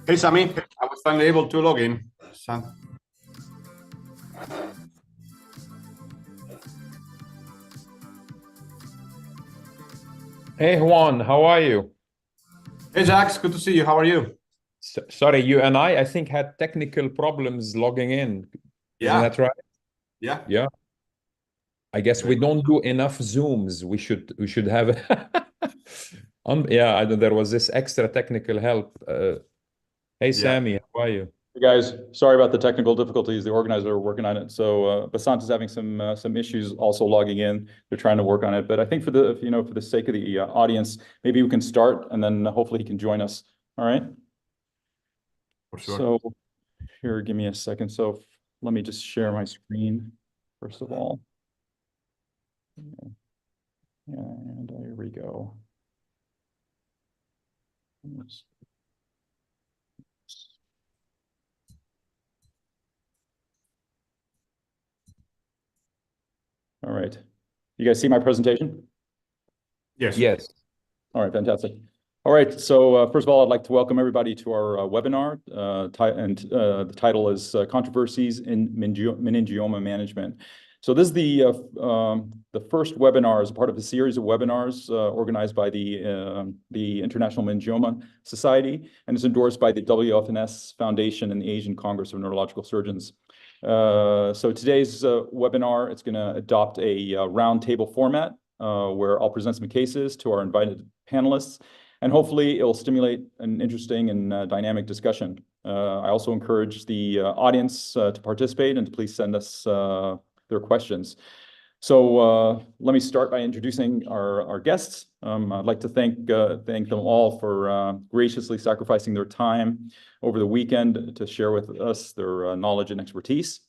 Hey, Sammy, I was finally able to log in. Hey Juan, how are you? Hey, Jax, good to see you. How are you? Sorry, you and I think had technical problems logging in. Isn't Yeah, that right? yeah. Yeah. I guess Very we much don't so. do enough Zooms. We should have yeah, I know there was this extra technical help. Hey Yeah. Sammy, how are you? Hey guys, sorry about the technical difficulties. The organizer are working on it. So Basant is having some issues also logging in. They're trying to work on it. But I think for the sake of the audience, maybe we can start and then hopefully he can join us. All right. For sure. So here, give me a second. So let me just share my screen first of all. And here we go. All right. You guys see my presentation? Yes. Yes. All right, fantastic. All right, so first of all, I'd like to welcome everybody to our webinar, the title is Controversies in Meningioma Management. So this is the first webinar as a part of a series of webinars organized by the International Meningioma Society, and it's endorsed by the WFNS Foundation and the Asian Congress of Neurological Surgeons. So today's webinar, it's going to adopt a round table format where I'll present some cases to our invited panelists, and hopefully it will stimulate an interesting and dynamic discussion. I also encourage the audience to participate and to please send us their questions. So let me start by introducing our guests. I'd like to thank them all for graciously sacrificing their time over the weekend to share with us their knowledge and expertise.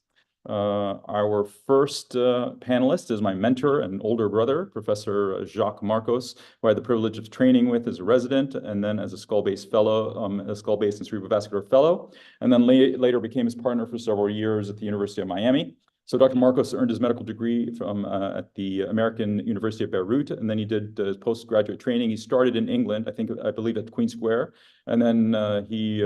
Our first panelist is my mentor and older brother, Professor Jacques Marcos, who I had the privilege of training with as a resident and then as a skull-based fellow, a skull-based and cerebrovascular fellow, and then later became his partner for several years at the University of Miami. So Dr. Marcos earned his medical degree from at the American University of Beirut, and then he did his postgraduate training. He started in England, I believe at Queen Square, and then he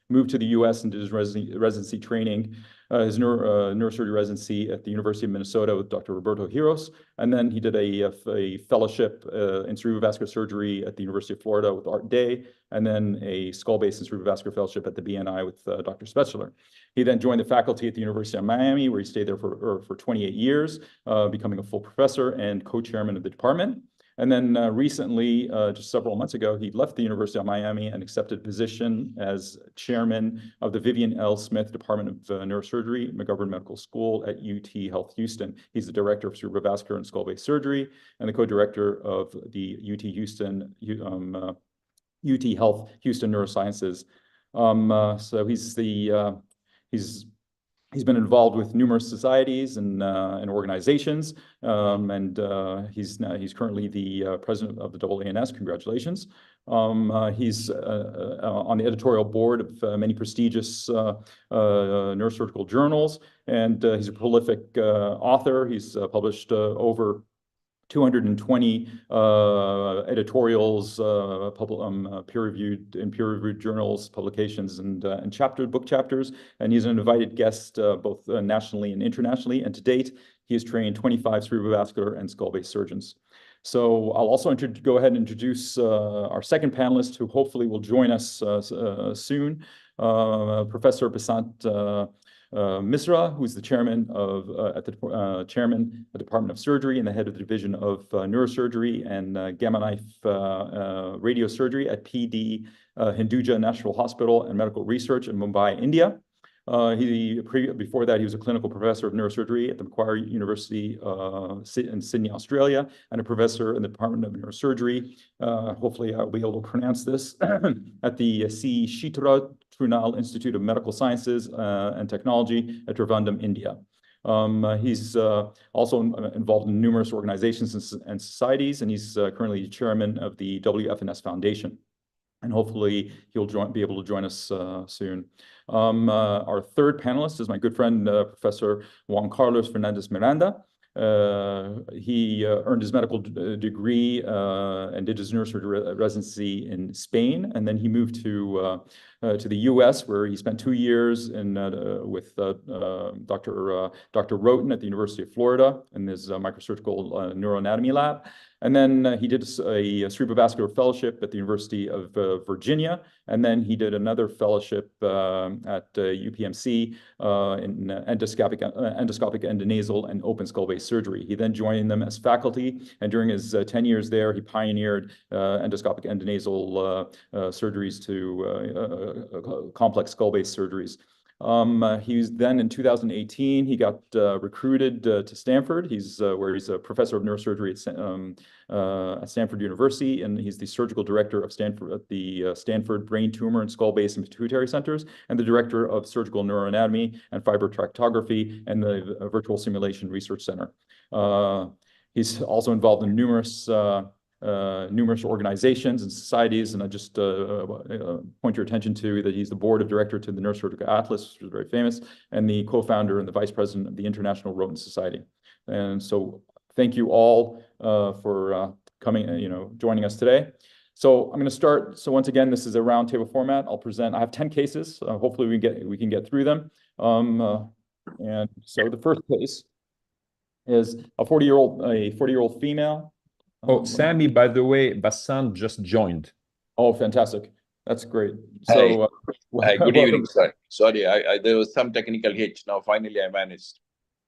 moved to the U.S. and did his residency training, his neurosurgery residency at the University of Minnesota with Dr. Roberto Hiros, and then he did a fellowship in cerebrovascular surgery at the University of Florida with Art Day, and then a skull-based and cerebrovascular fellowship at the BNI with Dr. Spetzler. He then joined the faculty at the University of Miami, where he stayed there for 28 years, becoming a full professor and co-chairman of the department. And then recently, just several months ago, he left the University of Miami and accepted a position as chairman of the Vivian L. Smith Department of Neurosurgery, McGovern Medical School at UT Health Houston. He's the director of cerebrovascular and skull-based surgery and the co-director of the UT Health Houston Neurosciences. So he's been involved with numerous societies and organizations, and he's currently the president of the AANS. Congratulations. He's on the editorial board of many prestigious neurosurgical journals, and he's a prolific author. He's published over 220 editorials, peer-reviewed journals, publications, and book chapters. And he's an invited guest both nationally and internationally. And to date, he has trained 25 cerebrovascular and skull-based surgeons. So I'll also go ahead and introduce our second panelist, who hopefully will join us soon, Professor Basant Misra, who's the chairman of the Department of Surgery and the head of the Division of Neurosurgery and Gamma Knife Radiosurgery at PD Hinduja National Hospital and Medical Research in Mumbai, India. Before that, he was a clinical professor of neurosurgery at the Macquarie University in Sydney, Australia, and a professor in the Department of Neurosurgery. Hopefully, I'll be able to pronounce this at the C. Shitra Trunal Institute of Medical Sciences and Technology at Trivandrum, India. He's also involved in numerous organizations and societies, and he's currently chairman of the WFNS Foundation. And hopefully he'll be able to join us soon. Our third panelist is my good friend, Professor Juan Carlos Fernandez Miranda. He earned his medical degree and did his neurosurgery residency in Spain, and then he moved to the U.S., where he spent 2 years with Dr. Roten at the University of Florida in his microsurgical neuroanatomy lab. And then he did a cerebrovascular fellowship at the University of Virginia, and then he did another fellowship at UPMC in endoscopic endonasal and open skull-base surgery. He then joined them as faculty, and during his 10 years there, he pioneered endoscopic endonasal surgeries to complex skull-base surgeries. He was then in 2018, he got recruited to Stanford. Where he's a professor of neurosurgery at Stanford University, and he's the surgical director of the Stanford Brain Tumor and Skull Base and Pituitary Centers, and the director of surgical neuroanatomy and fibrotractography and the Virtual Simulation Research Center. He's also involved in numerous organizations and societies, and I just point your attention to that he's the board of director to the Neurosurgical Atlas, which is very famous, and the co-founder and the vice president of the International Rodent Society. And so thank you all for coming, joining us today. So I'm going to start. So once again, this is a roundtable format. I'll present. I have 10 cases. Hopefully we can get through them. And so the first case is a 40-year-old female. Oh, Sammy, by the way, Bassan just joined. Oh, fantastic. That's great. Hi. So, Hi, good evening, sir. Sorry, there was some technical hitch. Now, finally, I managed.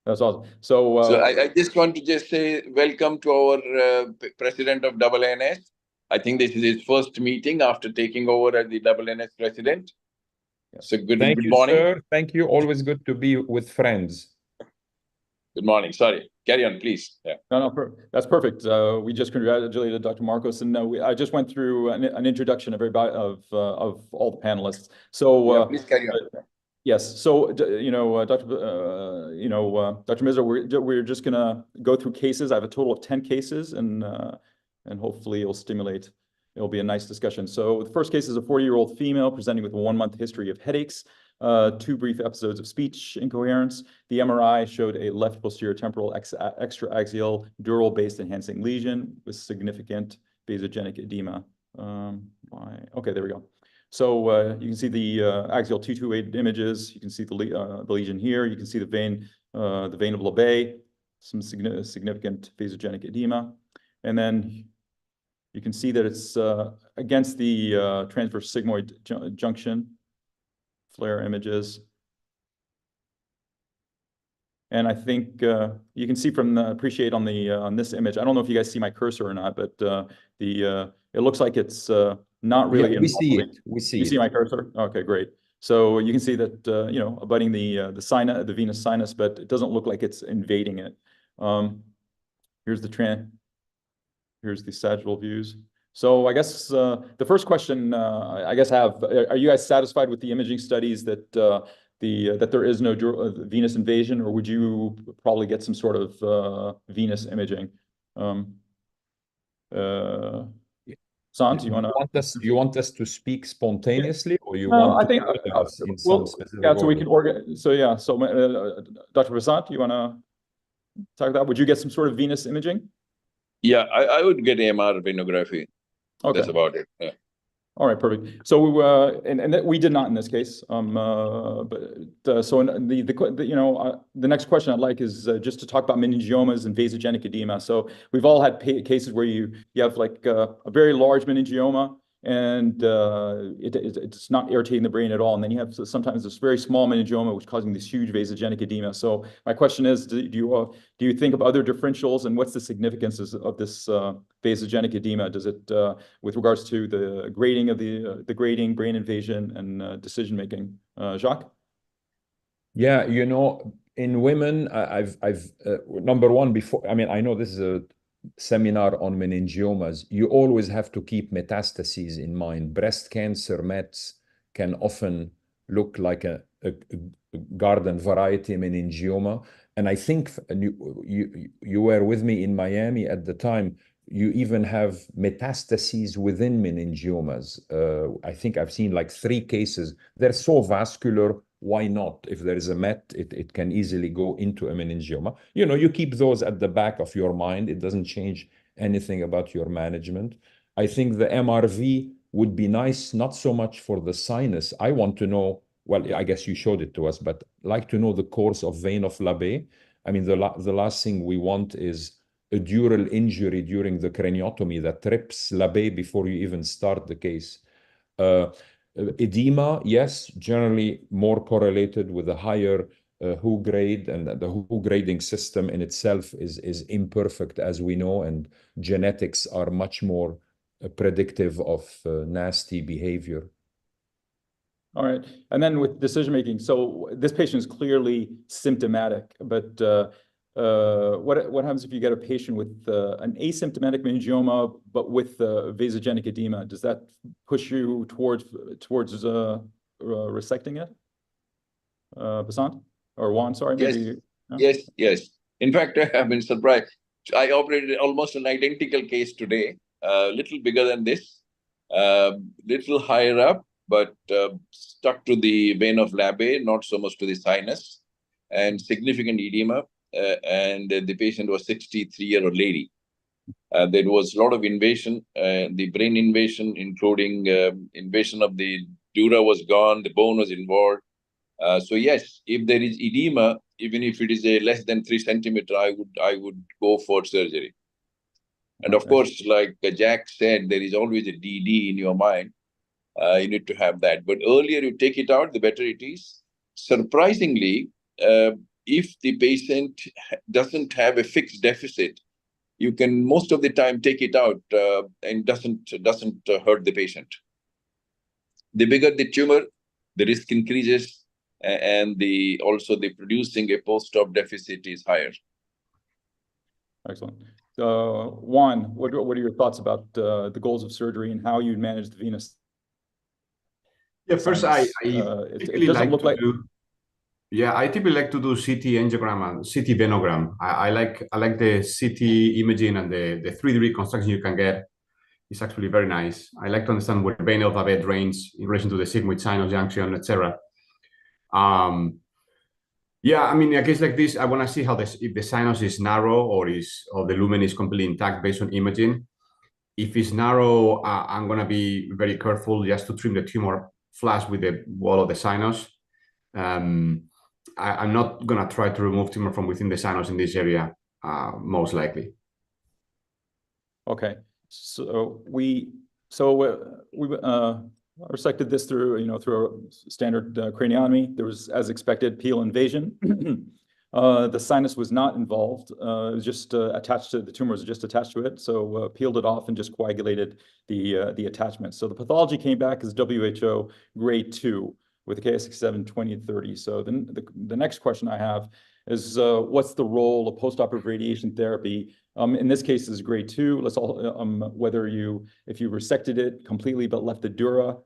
That's awesome. So I just want to say welcome to our president of AANS. I think this is his first meeting after taking over as the AANS president. Yes. So good Thank you, morning. sir. Thank you. Always good to be with friends. Good morning. Sorry. Carry on, please. Yeah. No, that's perfect. We just congratulated Dr. Marcos, and I just went through an introduction of everybody of all the panelists. So Yeah, please carry on. yes. So Dr. Mizra, we're just gonna go through cases. I have a total of 10 cases, and hopefully it'll be a nice discussion. So the first case is a 40-year-old female presenting with a 1-month history of headaches. 2 brief episodes of speech incoherence. The MRI showed a left posterior temporal extraaxial dural base enhancing lesion with significant vasogenic edema. Okay, there we go. So you can see the axial 228 images. You can see the lesion here. You can see the vein of Labbé, some significant vasogenic edema. And then you can see that it's against the transverse sigmoid junction. Flare images. And I think you can see from appreciate on this image. I don't know if you guys see my cursor or not, but it looks like it's not really. Yeah, we see it. We see you it. see my cursor? Okay, great. So you can see that abutting the venous sinus, but it doesn't look like it's invading it. Here's the sagittal views. So I guess the first question are you guys satisfied with the imaging studies that that there is no venous invasion, or would you probably get some sort of venous imaging? Sant, you want us to speak spontaneously, or you No, want I think to us in well, some specific yeah. So we order? can organize. So yeah. So Dr. Basant, you want to talk about? Would you get some sort of venous imaging? Yeah, I would get AMR venography. Okay. That's about it. Yeah. All right, perfect. So we did not in this case. So the next question I'd like is just to talk about meningiomas and vasogenic edema. So we've all had cases where you have like a very large meningioma, and it's not irritating the brain at all. And then you have sometimes this very small meningioma, which is causing this huge vasogenic edema. So my question is, do you think of other differentials, and what's the significance of this vasogenic edema? Does it, with regards to the grading of the grading, brain invasion, and decision making? Jacques? Yeah, in women, I've number one, before, I mean, I know this is a seminar on meningiomas. You always have to keep metastases in mind. Breast cancer mets can often look like a garden variety meningioma. And I think you were with me in Miami at the time. You even have metastases within meningiomas. I think I've seen like 3 cases. They're so vascular, why not? If there is a met, it can easily go into a meningioma. You know, you keep those at the back of your mind. It doesn't change anything about your management. I think the MRV would be nice, not so much for the sinus. I want to know, well, I guess you showed it to us, but like to know the course of vein of Labbé. I mean, the last thing we want is a dural injury during the craniotomy that trips Labbé before you even start the case. Edema, yes, generally more correlated with a higher WHO grade, and the WHO grading system in itself is imperfect, as we know, and genetics are much more predictive of nasty behavior. All right. And then with decision making, so this patient is clearly symptomatic, but what happens if you get a patient with an asymptomatic meningioma, but with vasogenic edema? Does that push you towards resecting it? Basant or Juan? Sorry, Yes, maybe. No? yes. In fact, I have been surprised. I operated almost an identical case today, little bigger than this, little higher up, but stuck to the vein of Labbé, not so much to the sinus, and significant edema. And the patient was 63-year-old lady. There was a lot of invasion, the brain invasion, including invasion of the dura was gone, the bone was involved. So yes, if there is edema, even if it is a less than 3 centimeter, I would go for surgery. And of course, like Jack said, there is always a DD in your mind. You need to have that. But earlier you take it out, the better it is. Surprisingly, if the patient doesn't have a fixed deficit, you can most of the time take it out and doesn't hurt the patient. The bigger the tumor, the risk increases, and also the producing a post-op deficit is higher. Excellent. Juan, what are your thoughts about the goals of surgery and how you manage the venous? Yeah, first sinus? typically it doesn't like look to like. do. Yeah, I typically like to do CT angiogram and CT venogram. I like the CT imaging and the 3D reconstruction you can get. It's actually very nice. I like to understand where vein of Labbé drains in relation to the sigmoid sinus junction, etc. Yeah, I mean, in a case like this, I want to see how if the sinus is narrow or the lumen is completely intact based on imaging. If it's narrow, I'm going to be very careful just to trim the tumor flush with the wall of the sinus. I'm not going to try to remove tumor from within the sinus in this area, most likely. Okay, so we resected this through through a standard craniotomy. There was, as expected, peel invasion. The sinus was not involved. It was just attached to the tumor, was just attached to it. So peeled it off and just coagulated the attachment. So the pathology came back as WHO grade 2 with a KS67 20/30. So then the next question I have is what's the role of postoperative radiation therapy? In this case, is grade 2. Let's all whether if you resected it completely but left the dura,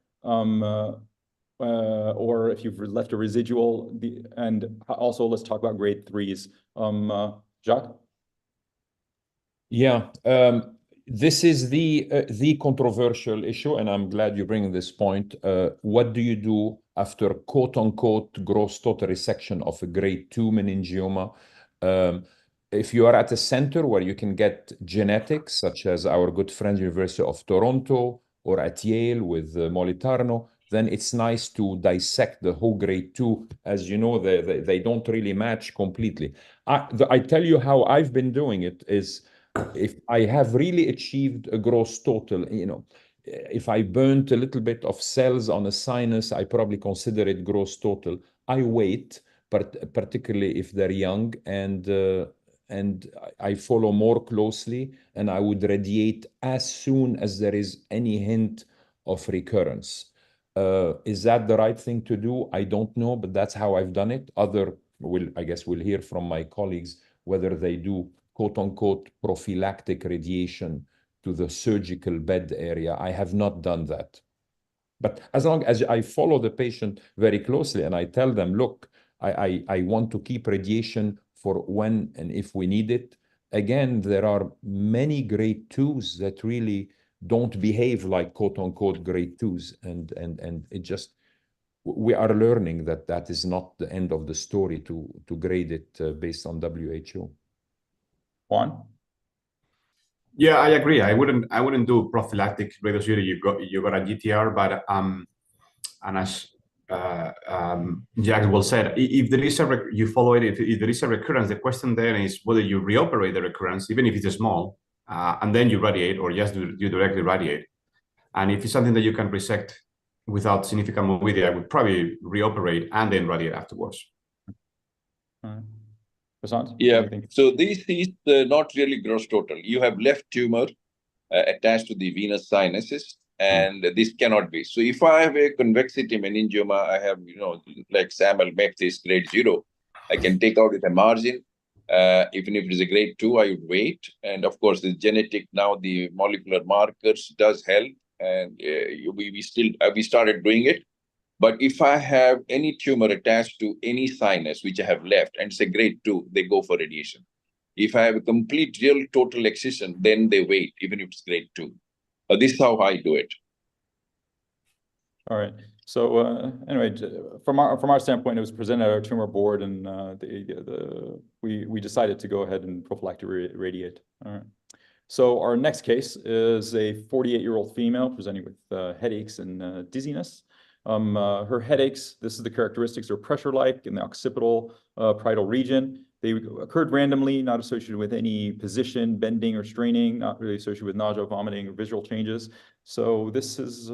or if you've left a residual, and also let's talk about grade 3s. Jacques? Yeah, this is the controversial issue, and I'm glad you bring this point. What do you do after quote-unquote gross total resection of a grade 2 meningioma? If you are at a center where you can get genetics, such as our good friend University of Toronto or at Yale with Molitarno, then it's nice to dissect the whole grade 2. As you know, they don't really match completely. I tell you how I've been doing it is, if I have really achieved a gross total, if I burnt a little bit of cells on a sinus, I probably consider it gross total. I wait, particularly if they're young, and I follow more closely, and I would radiate as soon as there is any hint of recurrence. Is that the right thing to do? I don't know, but that's how I've done it. I guess we'll hear from my colleagues whether they do quote-unquote prophylactic radiation to the surgical bed area. I have not done that. But as long as I follow the patient very closely and I tell them, look, I want to keep radiation for when and if we need it. Again, there are many grade 2s that really don't behave like quote-unquote grade 2s. And it just, we are learning that that is not the end of the story to grade it based on WHO. Juan? Yeah, I agree. I wouldn't do prophylactic radiosurgery. You got a GTR, but and as Jack will said, if there is you follow it. If there is a recurrence, the question then is whether you reoperate the recurrence, even if it's small, and then you radiate, or just you directly radiate. And if it's something that you can resect without significant morbidity, I would probably reoperate and then radiate afterwards. Yeah, so this is not really gross total. You have left tumor attached to the venous sinuses, and this cannot be. So if I have a convexity meningioma, I have, like Samuel makes this grade 0, I can take out with a margin. Even if it is a grade 2, I would wait. And of course, the genetic, now the molecular markers does help. And we started doing it. But if I have any tumor attached to any sinus which I have left, and it's a grade 2, they go for radiation. If I have a complete real total excision, then they wait, even if it's grade 2. This is how I do it. All right. So anyway, from our standpoint, it was presented at our tumor board, and we decided to go ahead and prophylactically radiate. All right. So our next case is a 48-year-old female presenting with headaches and dizziness. Her headaches, this is the characteristics, are pressure-like in the occipital parietal region. They occurred randomly, not associated with any position, bending, or straining, not really associated with nausea, vomiting, or visual changes. So this is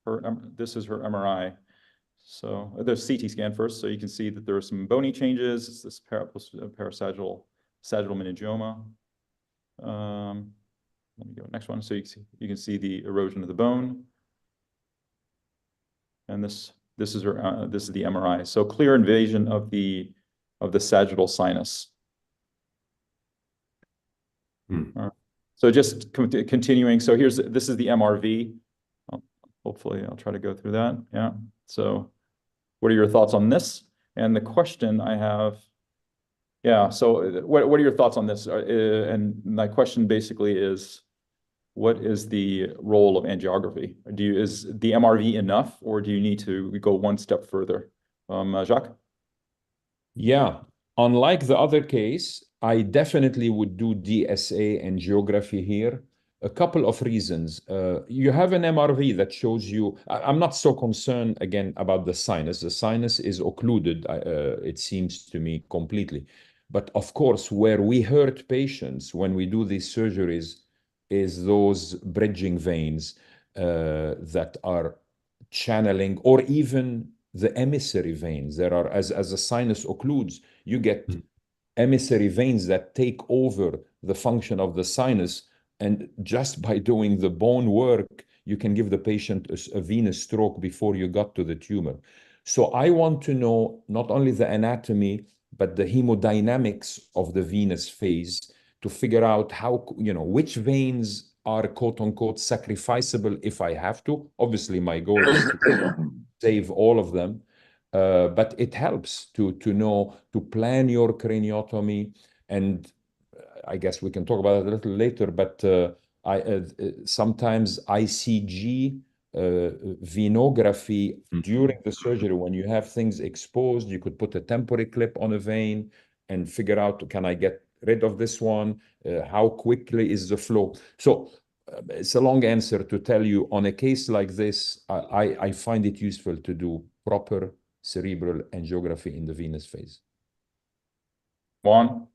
her MRI. So there's CT scan first, so you can see that there are some bony changes. It's this parasagittal meningioma. Let me go next one. So you can see the erosion of the bone. And this is the MRI. So clear invasion of the sagittal sinus. So just continuing. So this is the MRV. Hopefully I'll try to go through that. Yeah. So what are your thoughts on this? And the question I have, yeah. So what are your thoughts on this? And my question basically is, what is the role of angiography? Is the MRV enough, or do you need to go one step further? Jacques? Yeah, unlike the other case, I definitely would do DSA angiography here. A couple of reasons. You have an MRV that shows you, I'm not so concerned again about the sinus. The sinus is occluded, it seems to me, completely. But of course, where we hurt patients when we do these surgeries is those bridging veins that are channeling, or even the emissary veins. There are, as the sinus occludes, you get emissary veins that take over the function of the sinus, and just by doing the bone work, you can give the patient a venous stroke before you got to the tumor. So I want to know not only the anatomy, but the hemodynamics of the venous phase, to figure out how, which veins are quote unquote sacrificable if I have to. Obviously, my goal is to save all of them, but it helps to know, to plan your craniotomy. And I guess we can talk about it a little later, but sometimes ICG venography during the surgery, when you have things exposed, you could put a temporary clip on a vein and figure out, can I get rid of this one? How quickly is the flow? So it's a long answer to tell you, on a case like this, I find it useful to do proper cerebral angiography in the venous phase. Juan,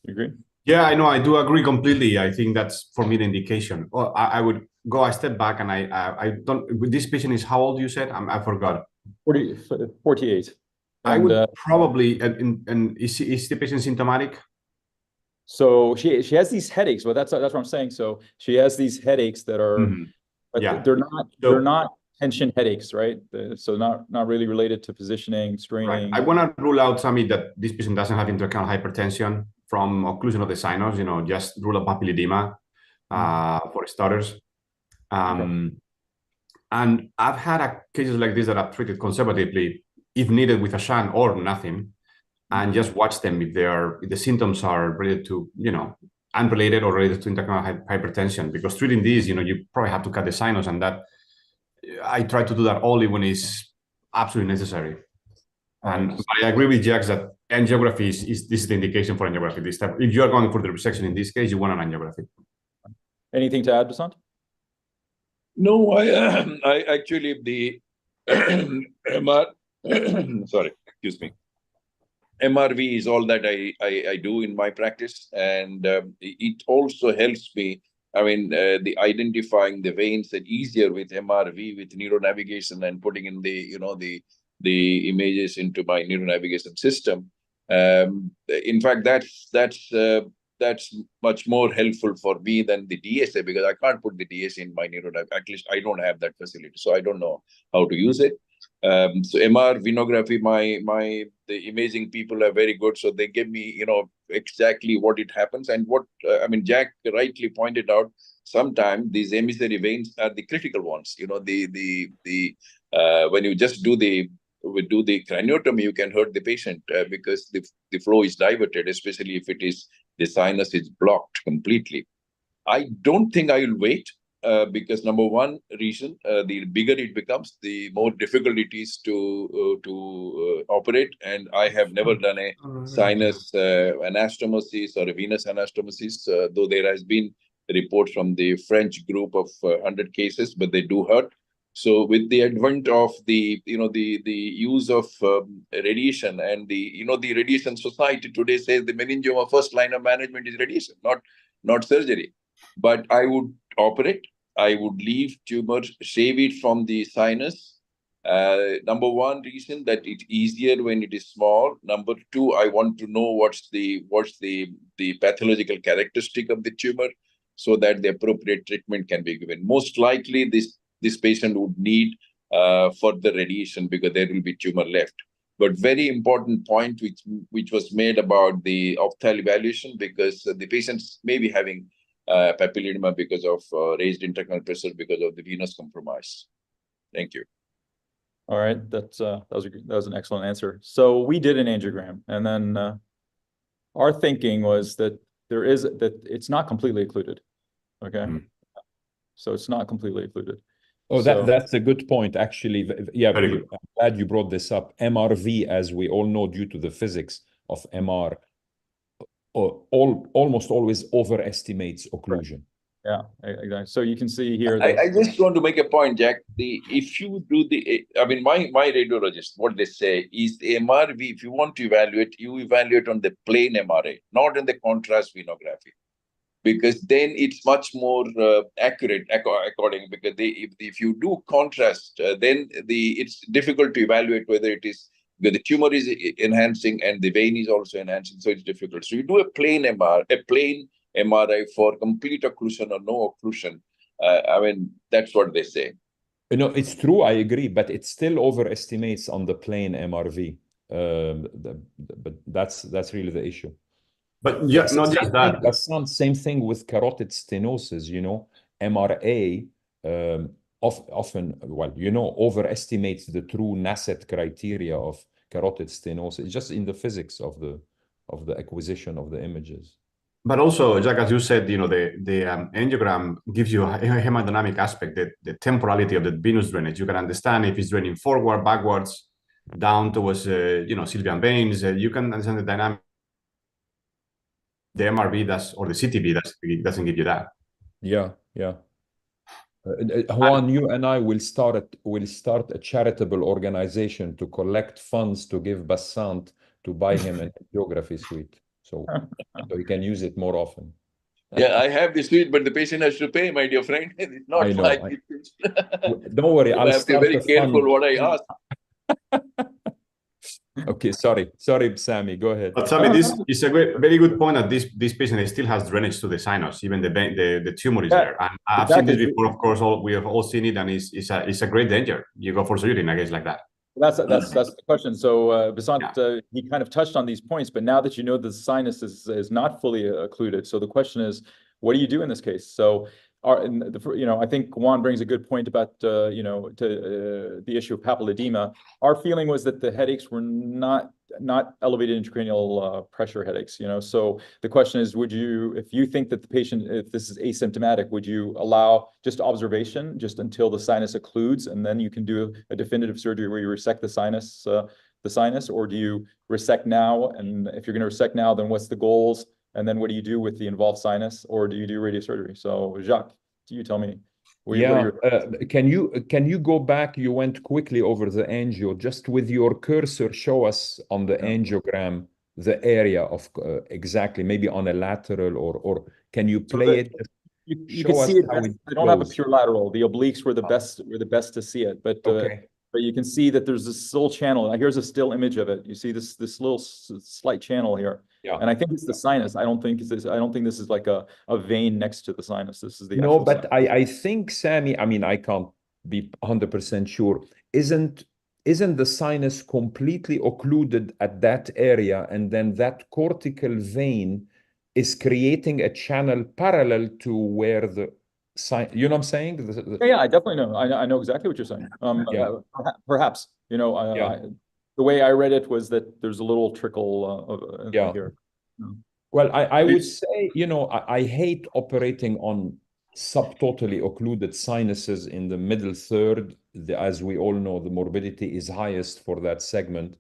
you agree? Yeah, I know. I do agree completely. I think that's, for me, the indication. Well, I would go a step back, and I don't. This patient is how old, you said? I forgot. 48. I would probably. And is the patient symptomatic? So she has these headaches. Well, that's what I'm saying. So she has these headaches that are, but yeah, they're not tension headaches, right? So not really related to positioning, straining. Right. I want to rule out, Sami, that this patient doesn't have intracranial hypertension from occlusion of the sinus. Just rule out papilla edema for starters. And I've had cases like this that I've treated conservatively, if needed, with a shunt or nothing, and just watch them if the symptoms are related to, unrelated or related to intracranial hypertension. Because treating these, you probably have to cut the sinus, and that I try to do that only when it's absolutely necessary. And I agree with Jack that angiography is this is the indication for angiography. This type, if you are going for the resection in this case, you want an angiography. Anything to add, Basant? No, I actually the MR, sorry, excuse me. MRV is all that I do in my practice, and it also helps me. I mean, the identifying the veins that easier with MRV with neuronavigation and putting in the images into my neuronavigation system. In fact, that's much more helpful for me than the DSA, because I can't put the DSA in my neuronav. At least I don't have that facility, so I don't know how to use it. So MR venography, the imaging people are very good, so they give me exactly what it happens. And what I mean, Jack rightly pointed out, sometimes these emissary veins are the critical ones. When you just do the craniotomy, you can hurt the patient because the flow is diverted, especially if the sinus is blocked completely. I don't think I will wait. Because number one reason, the bigger it becomes, the more difficult it is to operate. And I have never done a sinus anastomosis or a venous anastomosis, though there has been reports from the French group of 100 cases, but they do hurt. So with the advent of the use of radiation, and the radiation society today says the meningioma first line of management is radiation, not surgery. But I would operate. I would leave tumor, shave it from the sinus. Number one reason that it's easier when it is small. Number two, I want to know what's the pathological characteristic of the tumor, so that the appropriate treatment can be given. Most likely, this patient would need further radiation because there will be tumor left. But very important point which was made about the opthal evaluation, because the patients may be having papilledema because of raised intracranial pressure because of the venous compromise. Thank you. All right, that was an excellent answer. So we did an angiogram, and then our thinking was that it's not completely occluded. Okay, so it's not completely occluded. Oh, that's a good point, actually. Yeah, I'm glad you brought this up. MRV, as we all know, due to the physics of MR, almost always overestimates occlusion. Yeah, exactly. So you can see here that I just want to make a point, Jack. If you do my radiologist, what they say is the MRV, if you want to evaluate, you evaluate on the plain MRA, not in the contrast venography, because then it's much more accurate according, because if you do contrast, then it's difficult to evaluate whether it is, because the tumor is enhancing and the vein is also enhancing, so it's difficult. So you do a plain MRI for complete occlusion or no occlusion. That's what they say. It's true, I agree, but it still overestimates on the plain MRV. But that's really the issue. But yeah, not just that. That's not same thing with carotid stenosis. MRA often, overestimates the true Nasset criteria of carotid stenosis, just in the physics of the acquisition of the images. But also, Jack, as you said, the angiogram gives you a hemodynamic aspect, the temporality of the venous drainage. You can understand if it's draining forward, backwards, down towards sylvian veins. You can understand the dynamic. The MRV does, or the CTV doesn't give you that. Yeah. Juan, you and I will start a charitable organization to collect funds to give Basant to buy him an angiography suite, so he can use it more often. Yeah, I have the suite, but the patient has to pay, my dear friend. It's not Don't worry, I'll have to be very careful what I ask. Okay, sorry, Sami, go ahead. But Sami, this is a very good point that this patient still has drainage to the sinus, even the tumor is there. And I've seen this before, of course. We have all seen it, and it's a great danger. You go for surgery in a case like that. That's the question. So Basant, he kind of touched on these points, but now that you know the sinus is not fully occluded, so the question is, what do you do in this case? So I think Juan brings a good point about the issue of papilledema. Our feeling was that the headaches were not not elevated intracranial pressure headaches, you know. So the question is, would you, if you think that the patient, if this is asymptomatic, would you allow just observation just until the sinus occludes, and then you can do a definitive surgery where you resect the sinus, or do you resect now? And if you're going to resect now, then what's the goals? And then what do you do with the involved sinus, or do you do radiosurgery? So Jacques, you tell me. Can you go back? You went quickly over the angio. Just with your cursor, show us on the angiogram the area of exactly, maybe on a lateral, or can you play it? You can see it. I don't have a pure lateral. The obliques were the best to see it, but you can see that there's this little channel. Here's a still image of it. You see this little slight channel here. Yeah. And I think it's the sinus. I don't think this is like a vein next to the sinus. This is the but I think, Sammy, I mean, I can't be 100% sure. Isn't the sinus completely occluded at that area, and then that cortical vein is creating a channel parallel to where the you know what I'm saying? Yeah, I definitely know. I know exactly what you're saying. Perhaps, you know, the way I read it was that there's a little trickle here. Well, I would say, you know, I hate operating on subtotally occluded sinuses in the middle third. As we all know, the morbidity is highest for that segment.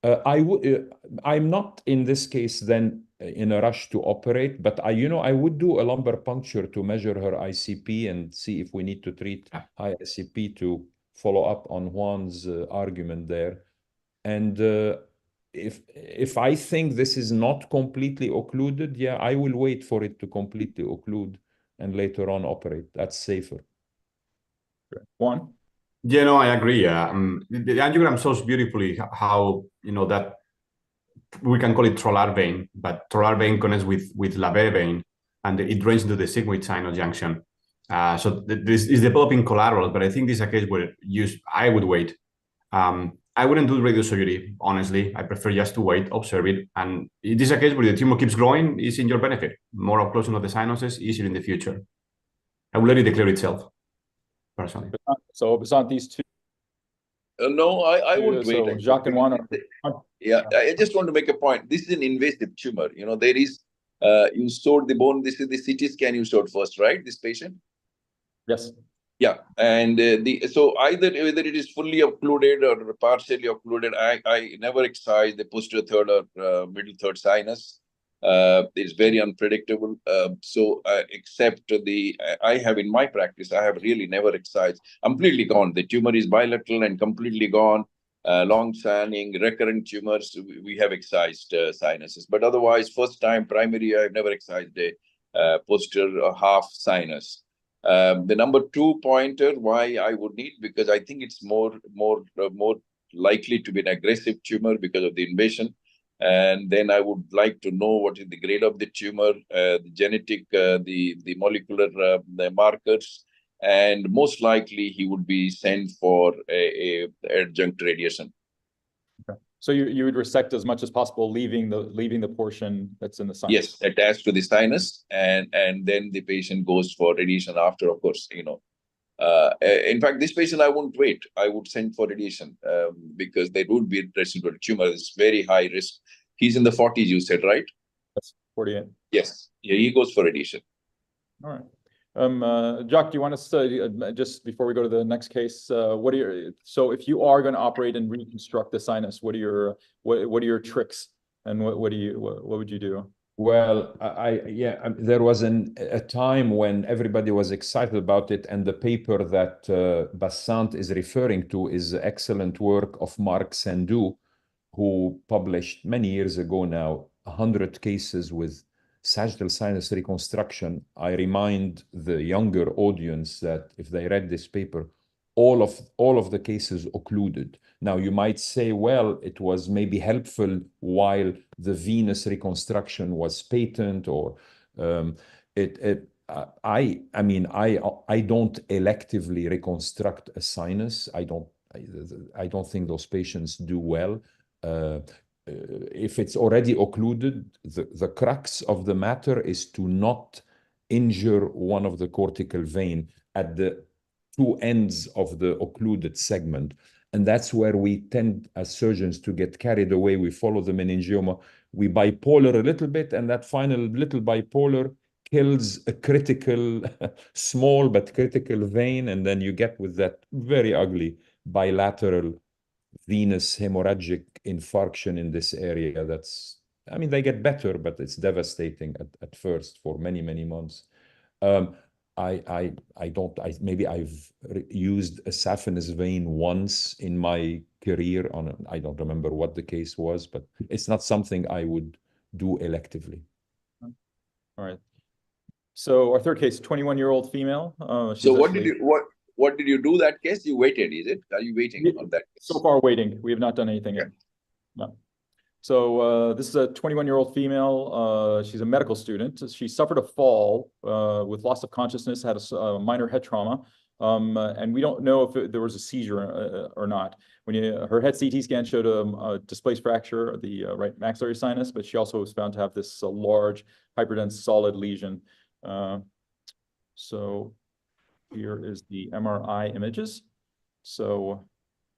I'm not in this case then in a rush to operate, but I would do a lumbar puncture to measure her ICP and see if we need to treat high ICP to follow up on Juan's argument there. And if I think this is not completely occluded, I will wait for it to completely occlude and later on operate. That's safer. Juan? Yeah, no, I agree. The angiogram shows beautifully how, you know, that we can call it trolar vein, but trolar vein connects with Labé vein, and it drains into the sigmoid sinus junction. So this is developing collateral, but I think this is a case where I would wait. I wouldn't do radiosurgery, honestly. I prefer just to wait, observe it. And it is a case where the tumor keeps growing, is in your benefit. More occlusion of the sinuses, easier in the future. I will let it declare itself, personally. So besides these two? No, I won't wait. So Jacques and Juan I just want to make a point. This is an invasive tumor. You know, there is, you stored the bone. This is the CT scan you showed first, right? This patient? Yes. Yeah, and so whether it is fully occluded or partially occluded, I never excise the posterior third or middle third sinus. It's very unpredictable. So except I have in my practice, I have really never excised. Completely gone. The tumor is bilateral and completely gone. Long-standing recurrent tumors, we have excised sinuses. But otherwise, first time primary, I've never excised a posterior half sinus. The number 2 pointer, why I would need, because I think it's more likely to be an aggressive tumor because of the invasion. And then I would like to know what is the grade of the tumor, the genetic, the molecular the markers, and most likely he would be sent for a adjunct radiation. Okay. So you would resect as much as possible, leaving the portion that's in the sinus. Yes, attached to the sinus, and then the patient goes for radiation after, of course, you know. In fact, this patient I wouldn't wait. I would send for radiation because there would be residual tumor. It's very high risk. He's in the 40s, you said, right? That's 48. Yes. Yeah, he goes for radiation. All right. Jacques, do you want us to, just before we go to the next case, so if you are going to operate and reconstruct the sinus, what are your tricks, and what would you do? Well, there was a time when everybody was excited about it, and the paper that Bassant is referring to is excellent work of Marc Sandou, who published many years ago now 100 cases with sagittal sinus reconstruction. I remind the younger audience that if they read this paper, all of the cases occluded. Now you might say, well, it was maybe helpful while the venous reconstruction was patent, or I don't electively reconstruct a sinus. I don't think those patients do well. If it's already occluded, the crux of the matter is to not injure one of the cortical vein at the two ends of the occluded segment. And that's where we tend, as surgeons, to get carried away. We follow the meningioma, we bipolar a little bit, and that final little bipolar kills a critical, small but critical vein, and then you get with that very ugly bilateral venous hemorrhagic infarction in this area. That's, I mean, they get better, but it's devastating at first for many, many months. Maybe I've used a saphenous vein once in my career I don't remember what the case was, but it's not something I would do electively. All right. So our third case, 21-year-old female. So what did you do that case? You waited, is it? Are you waiting on that case? So far waiting. We have not done anything yet. No. So this is a 21-year-old female. She's a medical student. She suffered a fall with loss of consciousness, had a minor head trauma. And we don't know if there was a seizure or not. Her head CT scan showed a displaced fracture of the right maxillary sinus, but she also was found to have this large hyperdense solid lesion. So here is the MRI images. So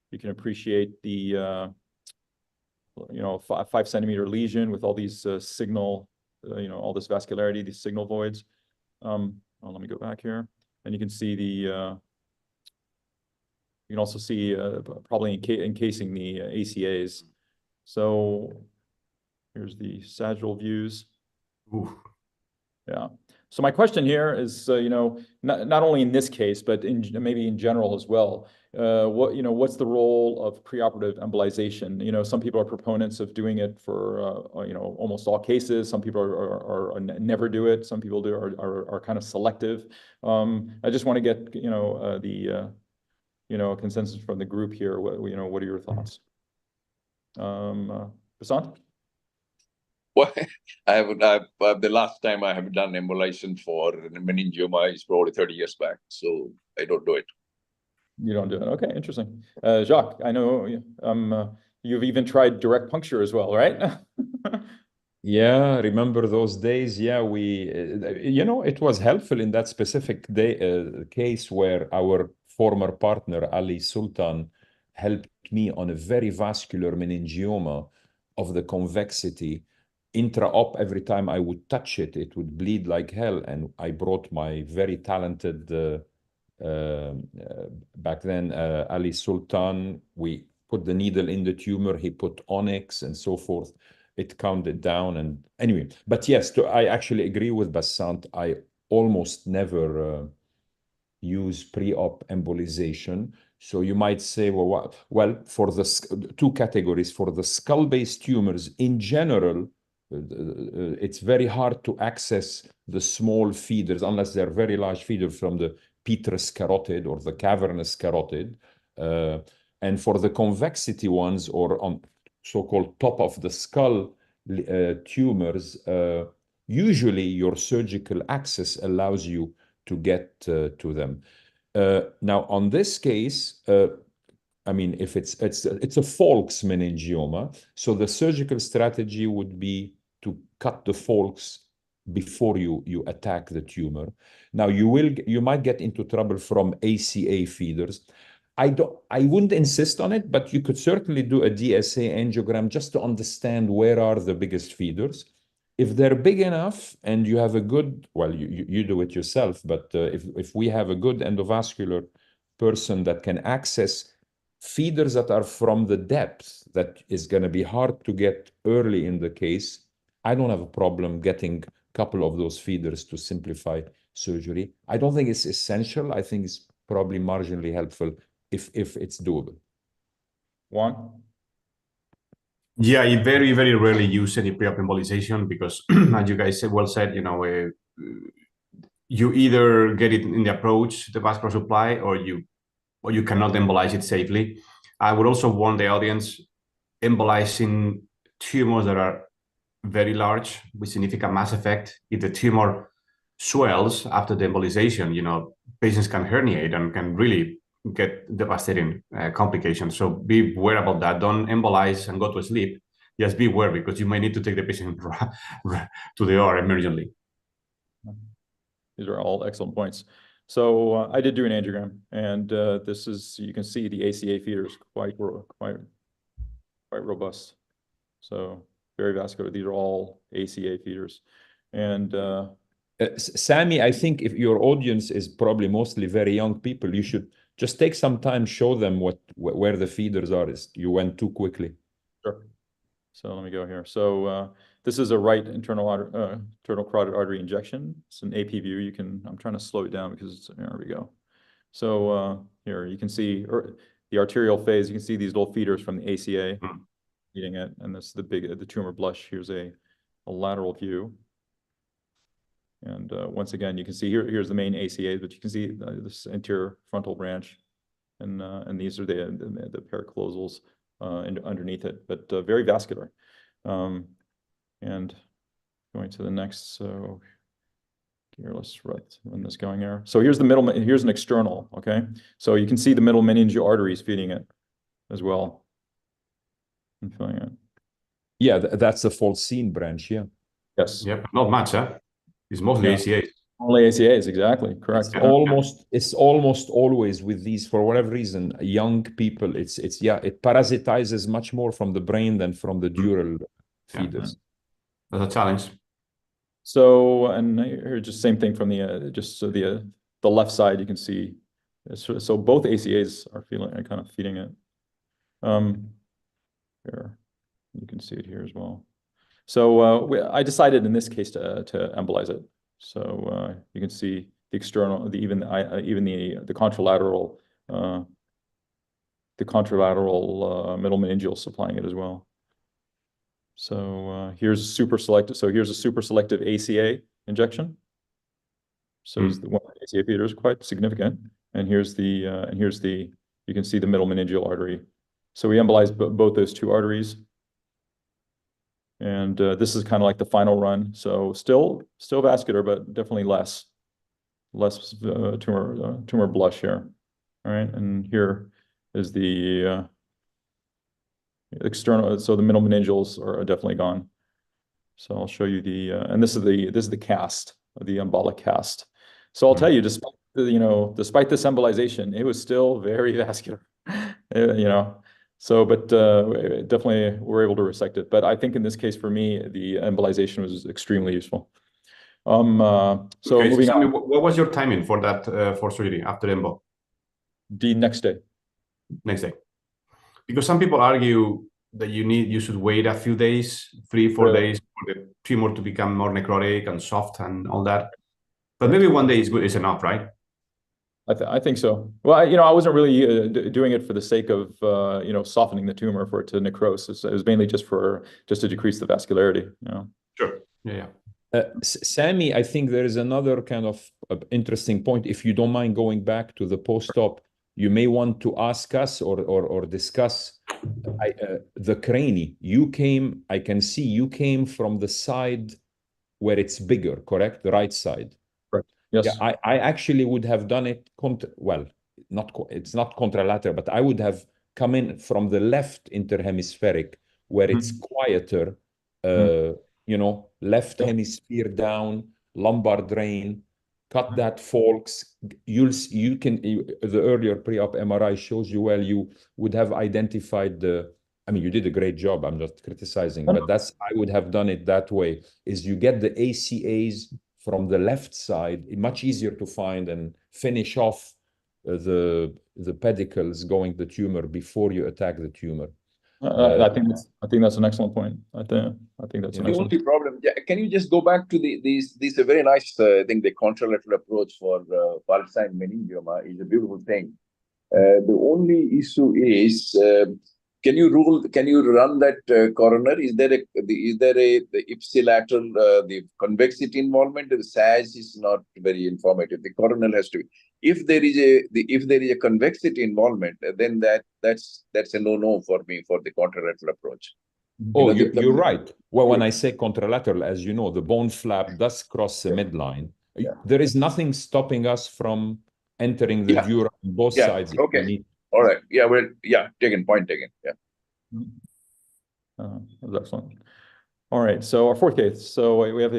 you can appreciate the 5 centimeter lesion with all these signal, all this vascularity, these signal voids. Let me go back here, and you can see you can also see probably encasing the ACAs. So here's the sagittal views. Oof. Yeah. So my question here is, not only in this case, but maybe in general as well. What's the role of preoperative embolization? Some people are proponents of doing it for almost all cases. Some people are never do it. Some people are kind of selective. I just want to get a consensus from the group here. What are your thoughts? Prasant? Well, the last time I have done embolization for meningioma is probably 30 years back, so I don't do it. You don't do it. Okay, interesting. Jacques, I know you've even tried direct puncture as well, right? Yeah, remember those days? Yeah, it was helpful in that specific case where our former partner, Ali Sultan, helped me on a very vascular meningioma of the convexity. Intra-op, every time I would touch it, it would bleed like hell. And I brought my very talented, back then, Ali Sultan. We put the needle in the tumor, he put onyx and so forth. It calmed it down. And anyway, but yes, I actually agree with Bassant. I almost never use pre-op embolization. So you might say, well, for the two categories, for the skull-based tumors in general, it's very hard to access the small feeders unless they're very large feeders from the petrous carotid or the cavernous carotid. And for the convexity ones, or on so-called top of the skull tumors, usually your surgical access allows you to get to them. Now, on this case, I mean, if it's a Falx meningioma, so the surgical strategy would be to cut the Falx before you attack the tumor. Now, you might get into trouble from ACA feeders. I wouldn't insist on it, but you could certainly do a DSA angiogram just to understand where are the biggest feeders. If they're big enough and you have a good, well, you do it yourself, but if we have a good endovascular person that can access feeders that are from the depth, that is going to be hard to get early in the case, I don't have a problem getting a couple of those feeders to simplify surgery. I don't think it's essential. I think it's probably marginally helpful if it's doable. Juan? Yeah, I very, very rarely use any pre-op embolization because, as you guys said, you either get it in the approach, the vascular supply, or you cannot embolize it safely. I would also warn the audience, embolizing tumors that are very large with significant mass effect. If the tumor swells after the embolization, patients can herniate and can really get devastating complications. So be aware about that. Don't embolize and go to sleep. Just be aware because you may need to take the patient to the OR emergently. These are all excellent points. So I did do an angiogram, and this is, you can see the ACA feeders quite robust. So very vascular. These are all ACA feeders. And Sammy, I think if your audience is probably mostly very young people, you should just take some time, show them where the feeders are. You went too quickly. sure. So let me go here. So this is a right internal carotid artery injection. It's an AP view. I'm trying to slow it down because there we go. So here you can see the arterial phase. You can see these little feeders from the ACA feeding it, and this is the tumor blush. Here's a lateral view. And once again, you can see here's the main ACA, but you can see this anterior frontal branch, and these are the periclosals underneath it, but very vascular. And going to the next, so here, let's run this going here. So here's the middle, here's an external, okay? So you can see the middle meningeal arteries feeding it as well. And filling it. Yeah, that's the Falcine branch, yeah. Yes. Yep, not much, huh? It's mostly ACAs. Only ACAs, exactly, correct. It's almost always with these, for whatever reason, young people, it parasitizes much more from the brain than from the dural feeders. That's a challenge. So, and here, just same thing from the left side, you can see. So both ACAs are kind of feeding it. Here, you can see it here as well. So I decided in this case to embolize it. So you can see the external, even the contralateral, middle meningeal supplying it as well. So here's a super selective. So here's a super selective ACA injection. So the one ACA feeder is quite significant. And here's the you can see the middle meningeal artery. So we embolized both those two arteries. And this is kind of like the final run. So still vascular, but definitely less tumor blush here. All right, and here is the external. So the middle meningeals are definitely gone. So I'll show you and this is the cast, the embolic cast. So I'll tell you, despite this embolization, it was still very vascular. So, but definitely we're able to resect it. But I think in this case, for me, the embolization was extremely useful. So moving on. What was your timing for that for surgery after embo? The next day. Next day. Because some people argue that you should wait a few days, 3-4 days, for the tumor to become more necrotic and soft and all that. But maybe 1 day is enough, right? I think so. Well, I wasn't really doing it for the sake of softening the tumor for it to necrose. It was mainly just to decrease the vascularity. Sure. Yeah. Sammy, I think there is another kind of interesting point. If you don't mind going back to the post-op, you may want to ask us or discuss the crani. I can see you came from the side where it's bigger, correct? The right side. Yes. Yeah, I actually would have done it, it's not contralateral, but I would have come in from the left interhemispheric where it's quieter, left hemisphere down, lumbar drain, cut that Falx. The earlier pre-op MRI shows you well, you would have identified you did a great job. I'm not criticizing, but I would have done it that way, is you get the ACAs from the left side, much easier to find and finish off the pedicles going the tumor before you attack the tumor. I think that's an excellent point. I think that's an excellent. The only problem. Can you just go back to these are very nice. I think the contralateral approach for Falx meningioma is a beautiful thing. The only issue is. Can you run that coroner? Is there a the ipsilateral the convexity involvement? The SAS is not very informative. The coronal has to be. If there is a convexity involvement, then that's a no for me for the contralateral approach. Oh, you're right. Well, when I say contralateral, as you know, the bone flap does cross the midline. Yeah. There is nothing stopping us from entering the dura on both sides. Okay. All right. Yeah. Well. Yeah. Point taken. Yeah. That's excellent. All right. So our fourth case. So we have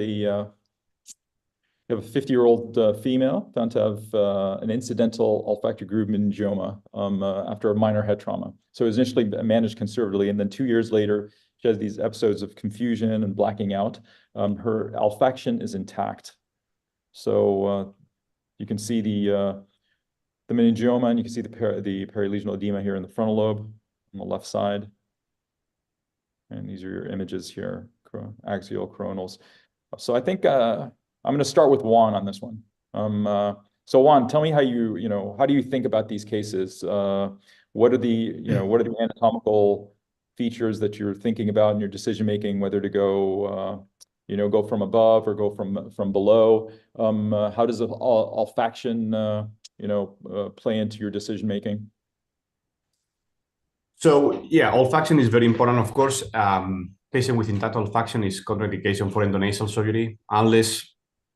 You have a 50-year-old female found to have an incidental olfactory groove meningioma after a minor head trauma. So it was initially managed conservatively, and then 2 years later, she has these episodes of confusion and blacking out. Her olfaction is intact. So you can see the meningioma, and you can see the perilesional edema here in the frontal lobe on the left side. And these are your images here, axial coronals. So I think I'm going to start with Juan on this one. So Juan, tell me how how do you think about these cases? What are the anatomical features that you're thinking about in your decision making, whether to go go from above or go from below? How does olfaction play into your decision making? So yeah, olfaction is very important, of course. Patient with intact olfaction is contraindication for endonasal surgery, unless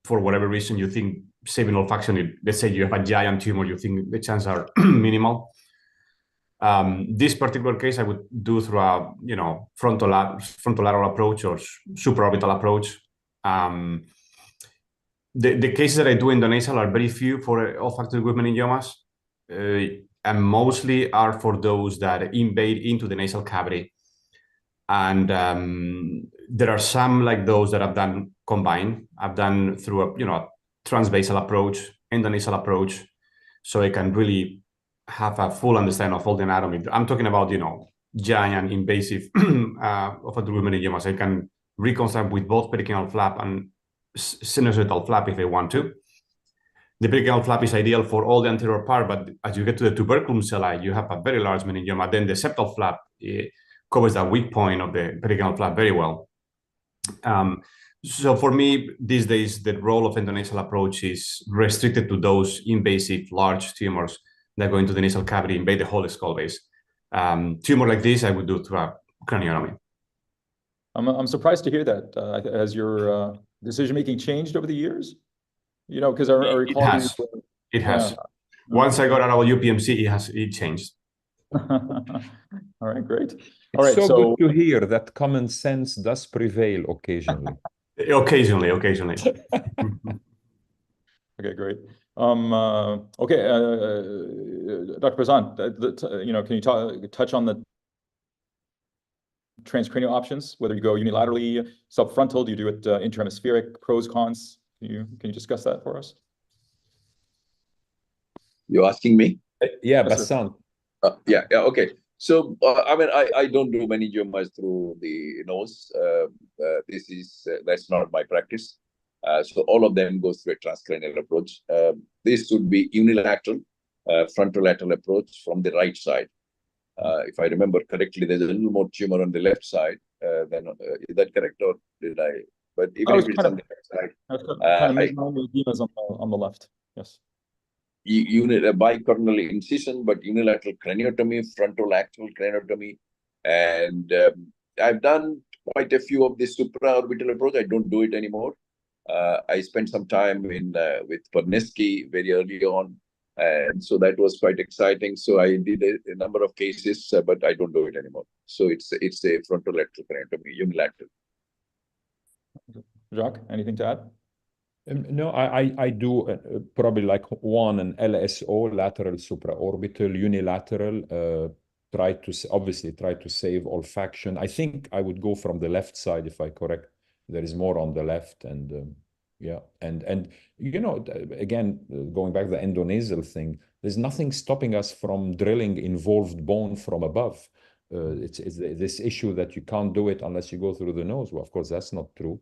for whatever reason you think saving olfaction, let's say you have a giant tumor, you think the chances are minimal. This particular case I would do through a frontolateral approach or supraorbital approach. The cases that I do endonasal are very few for olfactory groove meningiomas, and mostly are for those that invade into the nasal cavity. And there are some like those that I've done combined. I've done through a transbasal approach, endonasal approach, so I can really have a full understanding of all the anatomy. I'm talking about giant invasive olfactory groove meningiomas. I can reconstruct with both pericardial flap and sinusoidal flap if I want to. The pericardial flap is ideal for all the anterior part, but as you get to the tuberculum sellae, you have a very large meningioma. Then the septal flap covers that weak point of the pericardial flap very well. So for me, these days, the role of endonasal approach is restricted to those invasive large tumors that go into the nasal cavity, invade the whole skull base. Tumor like this, I would do through a craniotomy. I'm surprised to hear that. Has your decision-making changed over the years? Because I recall it has. Once I got out of UPMC, it changed. All right, great. All right, so good to hear that common sense does prevail occasionally. Occasionally. Okay, great. Okay, Dr. Bazan, can you touch on the transcranial options, whether you go unilaterally, subfrontal, do you do it intrahemispheric, pros, cons? Can you discuss that for us? You're asking me? Yeah, Bassan. Yeah, okay. So, I don't do meningiomas through the nose. That's not my practice. So all of them goes through a transcranial approach. This would be unilateral, frontolateral approach from the right side. If I remember correctly, there's a little more tumor on the left side. Is that correct, or did I? But even if it's on the left side, edemas on the left. Yes. Unit a bicornal incision, but unilateral craniotomy, frontolateral craniotomy, and I've done quite a few of the supraorbital approach. I don't do it anymore. I spent some time with Pernesky very early on, and so that was quite exciting. So I did a number of cases, but I don't do it anymore. So it's a frontolateral craniotomy, unilateral. Jacques, anything to add? No, I do probably like one, an LSO, lateral supraorbital, unilateral, obviously try to save olfaction. I think I would go from the left side, if I correct. There is more on the left, and yeah, and again, going back to the endonasal thing, there's nothing stopping us from drilling involved bone from above. It's this issue that you can't do it unless you go through the nose. Well, of course, that's not true.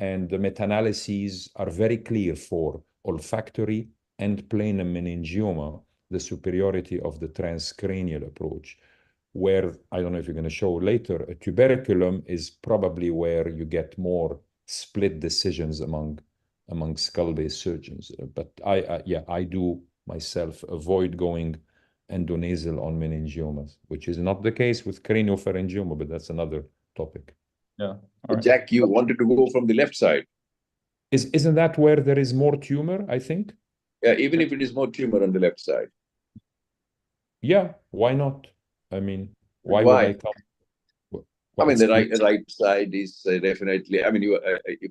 And the meta-analyses are very clear for olfactory and planum meningioma, the superiority of the transcranial approach, where, I don't know if you're going to show later, a tuberculum is probably where you get more split decisions among skull-based surgeons. But I do myself avoid going endonasal on meningiomas, which is not the case with craniopharyngioma, but that's another topic. Yeah. Right. Jack, you wanted to go from the left side. Isn't that where there is more tumor, I think? Yeah, even if it is more tumor on the left side. Yeah, why not? I mean, why would I come? I mean, the right side is definitely, I mean, you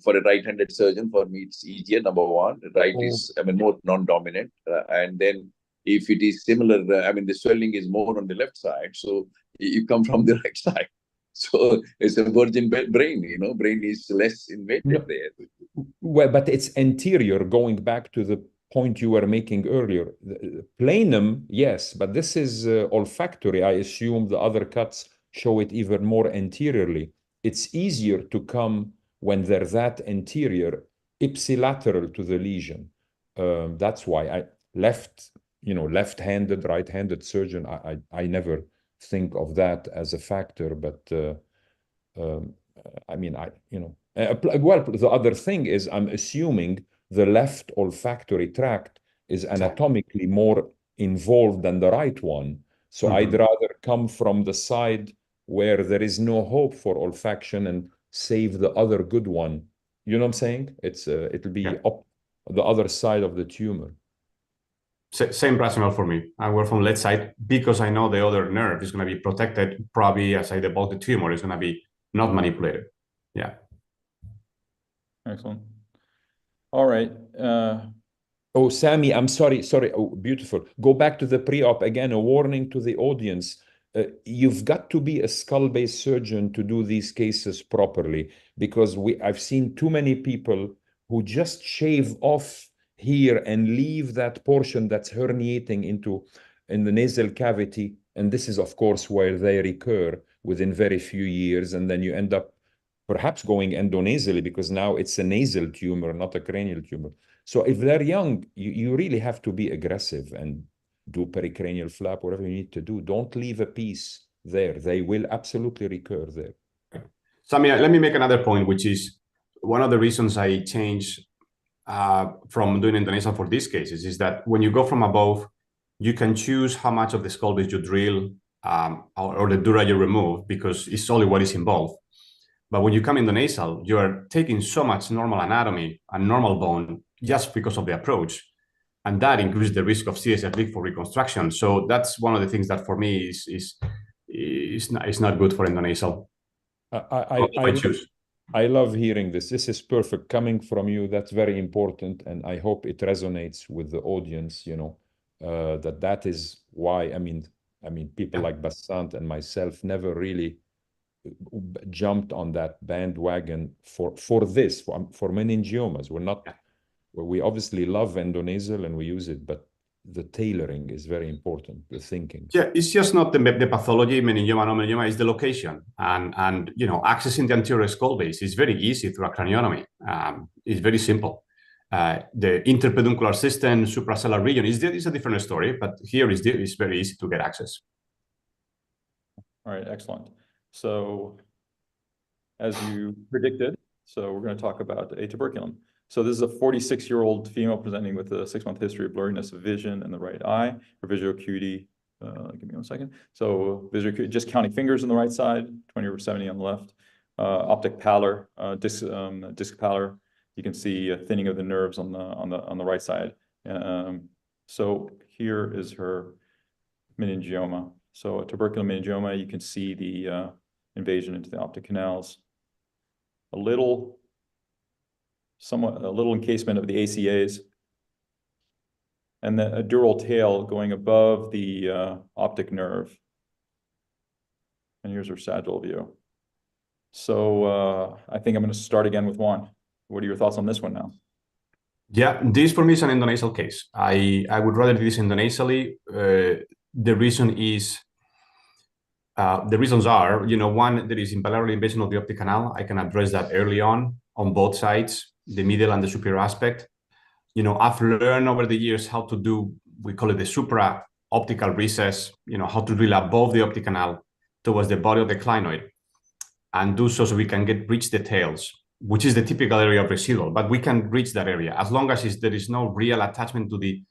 for a right-handed surgeon, for me, it's easier, number one. Right is, I mean, more non-dominant. And then if it is similar, I mean, the swelling is more on the left side. So you come from the right side. So it's a virgin brain, you know, brain is less invaded there. Well, but it's anterior, going back to the point you were making earlier. The planum, yes, but this is olfactory. I assume the other cuts show it even more anteriorly. It's easier to come when they're that anterior, ipsilateral to the lesion. That's why left-handed, right-handed surgeon, I never think of that as a factor, but I mean, well, the other thing is I'm assuming the left olfactory tract is anatomically more involved than the right one. So I'd rather come from the side where there is no hope for olfaction and save the other good one. You know what I'm saying? It'll be up the other side of the tumor. Same rationale for me. I work from left side because I know the other nerve is going to be protected. Probably as I debulk the tumor, is going to be not manipulated. Yeah. Excellent. All right. Oh, Sammy, I'm sorry. Oh, beautiful. Go back to the pre-op again. A warning to the audience. You've got to be a skull-based surgeon to do these cases properly, because I've seen too many people who just shave off here and leave that portion that's herniating in the nasal cavity. And this is, of course, where they recur within very few years. And then you end up perhaps going endonasally, because now it's a nasal tumor, not a cranial tumor. So if they're young, you really have to be aggressive and do pericranial flap, whatever you need to do. Don't leave a piece there. They will absolutely recur there. Sammy, let me make another point, which is one of the reasons I changed from doing endonasal for these cases is that when you go from above, you can choose how much of the skull base you drill or the dura you remove, because it's only what is involved. But when you come in the nasal, you are taking so much normal anatomy and normal bone just because of the approach. And that increases the risk of CSF leak for reconstruction. So that's one of the things that for me is not good for endonasal. I love hearing this. This is perfect coming from you. That's very important. And I hope it resonates with the audience, that is why, I mean, people like Bassant and myself never really jumped on that bandwagon for meningiomas. We obviously love endonasal and we use it, but the tailoring is very important, the thinking. Yeah, it's just not the pathology, meningioma, no meningioma, it's the location. And accessing the anterior skull base is very easy through a craniotomy. It's very simple. The interpeduncular system, suprasellar region is a different story, but here it's very easy to get access. All right, excellent. So as you predicted, so we're going to talk about a tuberculum. So this is a 46-year-old female presenting with a 6-month history of blurriness of vision in the right eye. Her visual acuity, give me 1 second. So visual acuity, just counting fingers on the right side, 20/70 on the left. Optic pallor, disc pallor. You can see a thinning of the nerves on the right side. So here is her meningioma. So a tuberculum meningioma, you can see the invasion into the optic canals. A little encasement of the ACAs, and then a dural tail going above the optic nerve. And here's our sagittal view. So I think I'm going to start again with Juan. What are your thoughts on this one now? Yeah, this for me is an endonasal case. I would rather do this endonasally. The reasons are, one, there is bilateral invasion of the optic canal. I can address that early on both sides, the middle and the superior aspect. I've learned over the years how to do, we call it the supra-optical recess, how to drill above the optic canal towards the body of the clinoid and do so we can reach the tails, which is the typical area of residual, but we can reach that area as long as there is no real attachment to the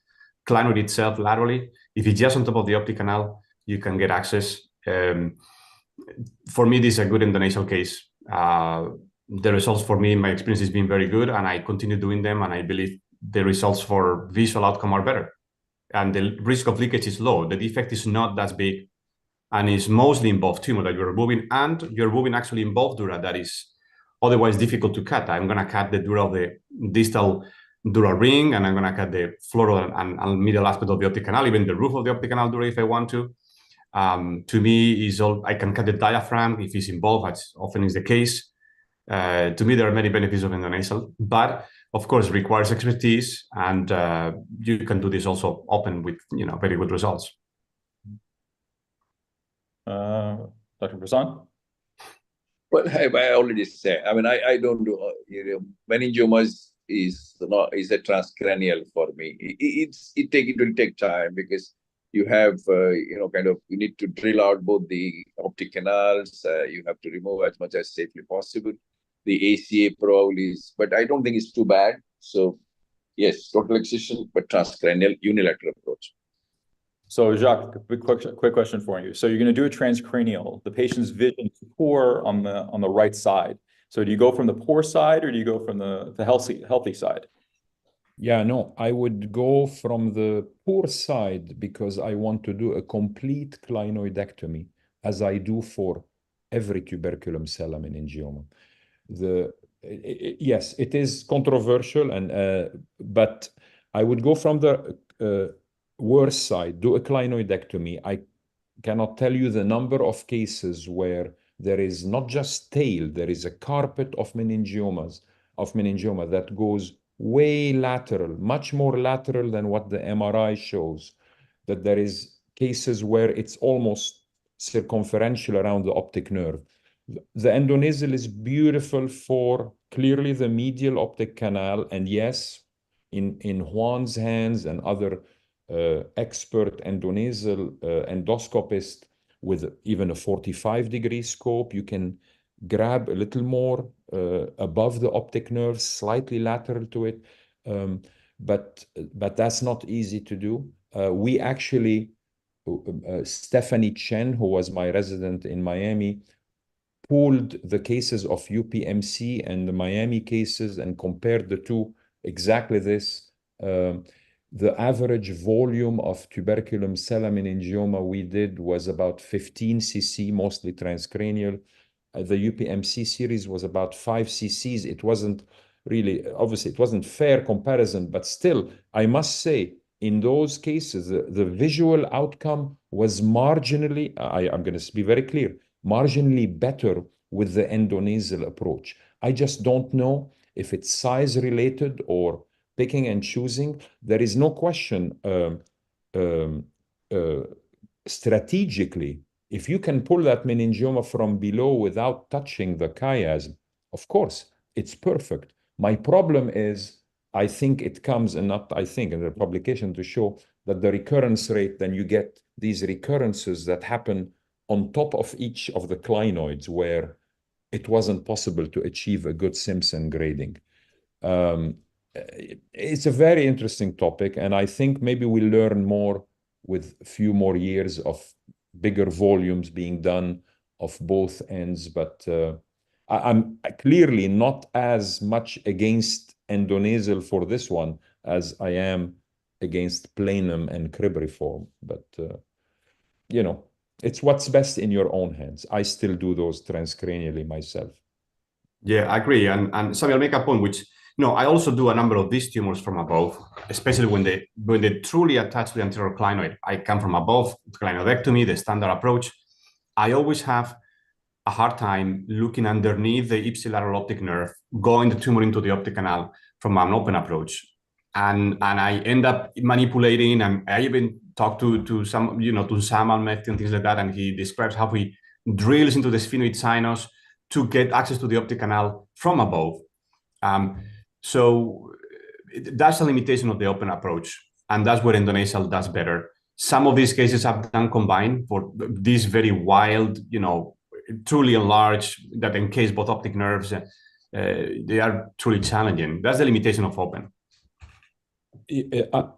clinoid itself laterally. If it's just on top of the optic canal, you can get access. For me, this is a good endonasal case. The results for me, my experience has been very good, and I continue doing them, and I believe the results for visual outcome are better. And the risk of leakage is low. The defect is not that big. and it's mostly involved tumor that you're removing, and you're removing actually involved dura that is otherwise difficult to cut. I'm going to cut the dura of the distal dural ring, and I'm going to cut the floral and middle aspect of the optic canal, even the roof of the optic canal dura if I want to. To me, I can cut the diaphragm if it's involved, as often is the case. To me, there are many benefits of endonasal, but of course, requires expertise, and you can do this also open with very good results. Dr. Prasan? Well, I already said. I mean, I don't do. Meningiomas is a transcranial for me. It will take time because you have you need to drill out both the optic canals. You have to remove as much as safely possible. The ACA probably is, but I don't think it's too bad. So yes, total excision, but transcranial unilateral approach. So Jacques, quick question for you. So you're going to do a transcranial. The patient's vision is poor on the right side. So do you go from the poor side, or do you go from the healthy side? Yeah, no, I would go from the poor side because I want to do a complete clinoidectomy, as I do for every tuberculum sellae meningioma. Yes, it is controversial, but I would go from the worst side, do a clinoidectomy. I cannot tell you the number of cases where there is not just tail, there is a carpet of meningioma that goes way lateral, much more lateral than what the MRI shows, that there is cases where it's almost circumferential around the optic nerve. The endonasal is beautiful for clearly the medial optic canal, and yes, in Juan's hands and other expert endonasal endoscopist with even a 45-degree scope, you can grab a little more above the optic nerve, slightly lateral to it, but that's not easy to do. We actually, Stephanie Chen, who was my resident in Miami, pooled the cases of UPMC and the Miami cases and compared the two, exactly this. The average volume of tuberculum sellae meningioma we did was about 15 cc, mostly transcranial. The UPMC series was about 5 cc's. It wasn't really, obviously, it wasn't fair comparison, but still, I must say, in those cases, the visual outcome was marginally, I'm going to be very clear, marginally better with the endonasal approach. I just don't know if it's size related or picking and choosing. There is no question strategically, if you can pull that meningioma from below without touching the chiasm, of course, it's perfect. My problem is, I think it comes, and not I think, in the publication to show that the recurrence rate, then you get these recurrences that happen on top of each of the clinoids where it wasn't possible to achieve a good Simpson grading. It's a very interesting topic, and I think maybe we'll learn more with a few more years of bigger volumes being done of both ends, but I'm clearly not as much against endonasal for this one as I am against planum and cribriform, but it's what's best in your own hands. I still do those transcranially myself. Yeah, I agree. And Samuel, make a point, which I also do a number of these tumors from above, especially when they truly attach to the anterior clinoid. I come from above, clinoidectomy, the standard approach. I always have a hard time looking underneath the ipsilateral optic nerve, going the tumor into the optic canal from an open approach. And I end up manipulating, and I even talk to some, to Sam Almehdi and things like that, and he describes how he drills into the sphenoid sinus to get access to the optic canal from above. So that's a limitation of the open approach, and that's where endonasal does better. Some of these cases have done combined for these very wild, truly enlarged, that encase both optic nerves. They are truly challenging. That's the limitation of open.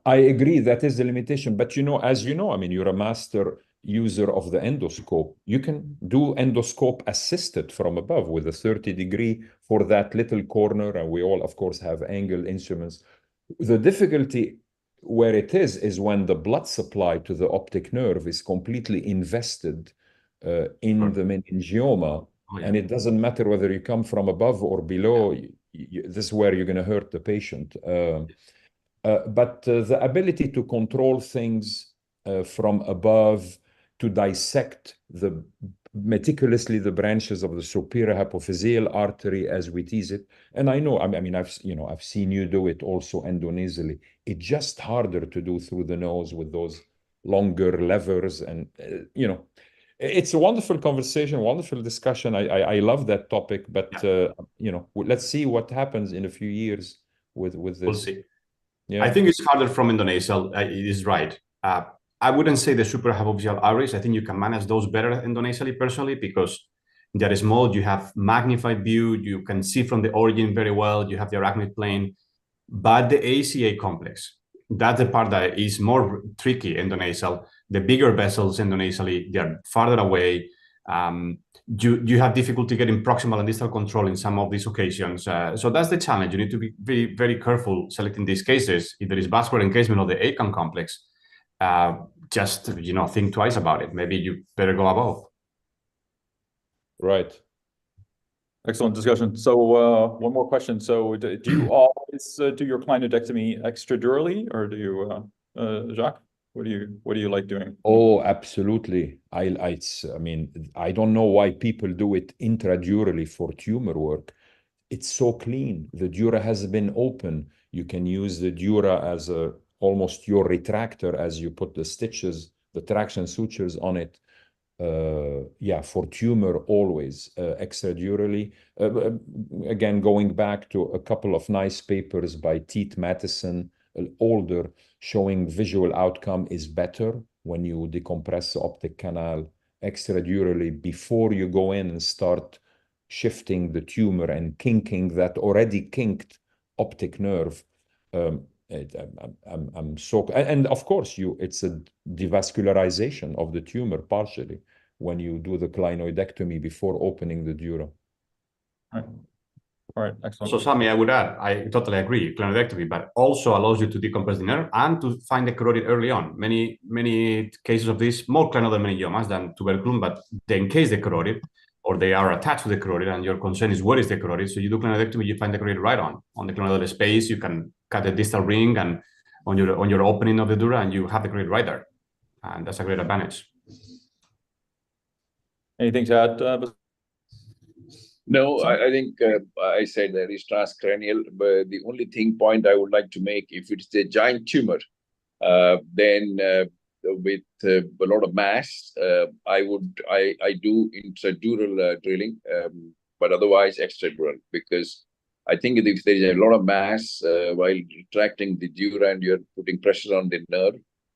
I agree, that is the limitation. But as you know, I mean, you're a master user of the endoscope. You can do endoscope assisted from above with a 30-degree for that little corner, and we all, of course, have angle instruments. The difficulty where it is when the blood supply to the optic nerve is completely invested in the meningioma. Oh, yeah. And it doesn't matter whether you come from above or below, this is where you're going to hurt the patient. But the ability to control things from above, to dissect meticulously the branches of the superior hypophyseal artery as we tease it. And I know, I mean, I've seen you do it also endonasally. It's just harder to do through the nose with those longer levers. And, it's a wonderful conversation, wonderful discussion. I love that topic, but, let's see what happens in a few years with this. We'll see. Yeah. I think it's harder from endonasal. It is right. I wouldn't say the super hypophyseal arteries. I think you can manage those better endonasally personally because they're small. You have magnified view. You can see from the origin very well. You have the arachnid plane. But the ACA complex, that's the part that is more tricky endonasal. The bigger vessels endonasally, they're farther away. You have difficulty getting proximal and distal control in some of these occasions. So that's the challenge. You need to be very, very careful selecting these cases. If there is vascular encasement of the ACAN complex, just think twice about it. Maybe you better go above. Right. Excellent discussion. So one more question. So do you always do your clinodectomy extradurally, or do you, Jacques? What do you like doing? Oh, absolutely. I mean, I don't know why people do it intradurally for tumor work. It's so clean. The dura has been open. You can use the dura as almost your retractor as you put the stitches, the traction sutures on it. For tumor, always extradurally. Again, going back to a couple of nice papers by Teet Matheson, older, showing visual outcome is better when you decompress the optic canal extradurally before you go in and start shifting the tumor and kinking that already kinked optic nerve. I'm so, and of course it's a devascularization of the tumor partially when you do the clinoidectomy before opening the dura. All right, excellent. So, Sami, I would add, I totally agree, clinoidectomy, but also allows you to decompress the nerve and to find the carotid early on. Many cases of this, more clinoidal meningiomas than tuberculum, but they encase the carotid or they are attached to the carotid, and your concern is where is the carotid. So you do clinoidectomy, you find the carotid right on the clinoidal space. You can cut the distal ring and on your opening of the dura, and you have the carotid right there, and that's a great advantage. Anything to add? No, I think I said that is transcranial, but the only point I would like to make, if it's a giant tumor, then with a lot of mass, I do intradural drilling, but otherwise extradural, because I think if there is a lot of mass while retracting the dura and you're putting pressure on the nerve,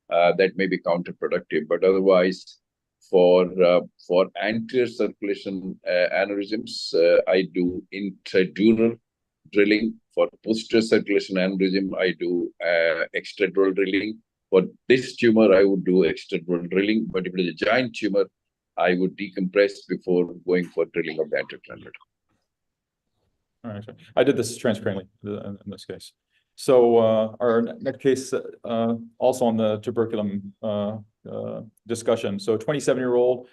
that may be counterproductive. But otherwise, for anterior circulation aneurysms, I do intradural drilling. For posterior circulation aneurysm, I do extradural drilling. For this tumor, I would do extradural drilling. But if it is a giant tumor, I would decompress before going for drilling of the anterocranial. All right, I did this transcranially in this case. So our next case, also on the tuberculum discussion. So 27-year-old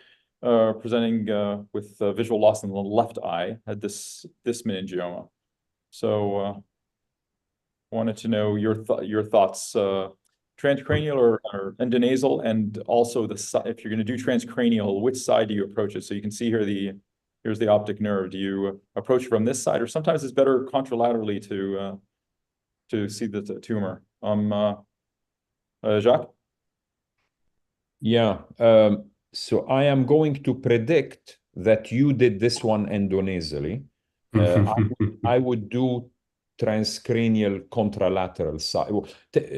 presenting with visual loss in the left eye, had this meningioma. So wanted to know your thoughts, transcranial or endonasal, and also if you're going to do transcranial, which side do you approach it? So you can see here here's the optic nerve. Do you approach from this side, or sometimes it's better contralaterally to see the tumor? Jacques? Yeah, so I am going to predict that you did this one endonasally. I would do transcranial contralateral side.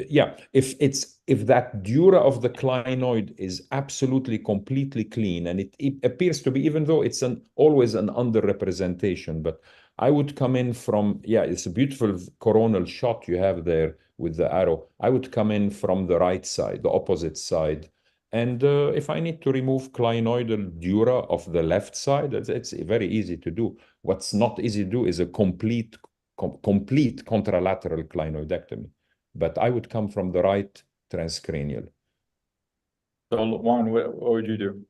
Yeah, if that dura of the clinoid is absolutely completely clean, and it appears to be, even though it's always an underrepresentation, but I would come in from, it's a beautiful coronal shot you have there with the arrow. I would come in from the right side, the opposite side. And if I need to remove clinoidal dura of the left side, it's very easy to do. What's not easy to do is a complete contralateral clinoidectomy. But I would come from the right transcranial. So Juan, what would you do?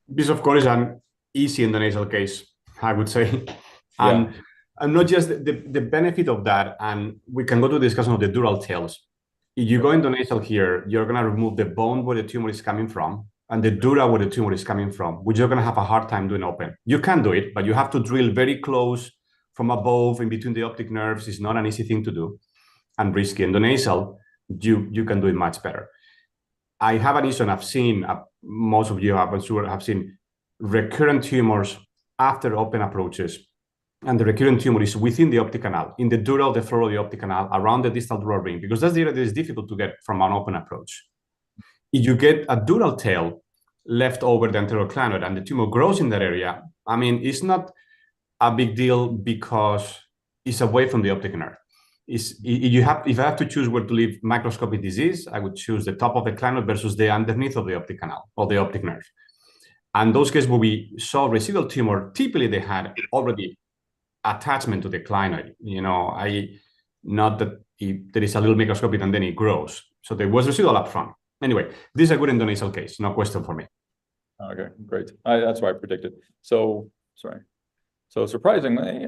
This, of course, is an easy endonasal case, I would say. Yeah. And not just the benefit of that, and we can go to the discussion of the dural tails. If you go endonasal here, you're going to remove the bone where the tumor is coming from and the dura where the tumor is coming from, which you're going to have a hard time doing open. You can do it, but you have to drill very close from above in between the optic nerves. It's not an easy thing to do and risky. Endonasal, you can do it much better. I have an issue, and I've seen, most of you have, I'm sure, have seen recurrent tumors after open approaches. And the recurrent tumor is within the optic canal, in the dural, the floor of the optic canal, around the distal dural ring, because that's the area that is difficult to get from an open approach. If you get a dural tail left over the anterior clinoid and the tumor grows in that area, I mean, it's not a big deal because it's away from the optic nerve. If I have to choose where to leave microscopic disease, I would choose the top of the clinoid versus the underneath of the optic canal or the optic nerve. And those cases where we saw residual tumor, typically they had already attachment to the clinoid. Not that there is a little microscopic and then it grows. So there was residual up front. Anyway, this is a good endonasal case. No question for me. Okay, great. That's what I predicted. So, sorry. So surprisingly,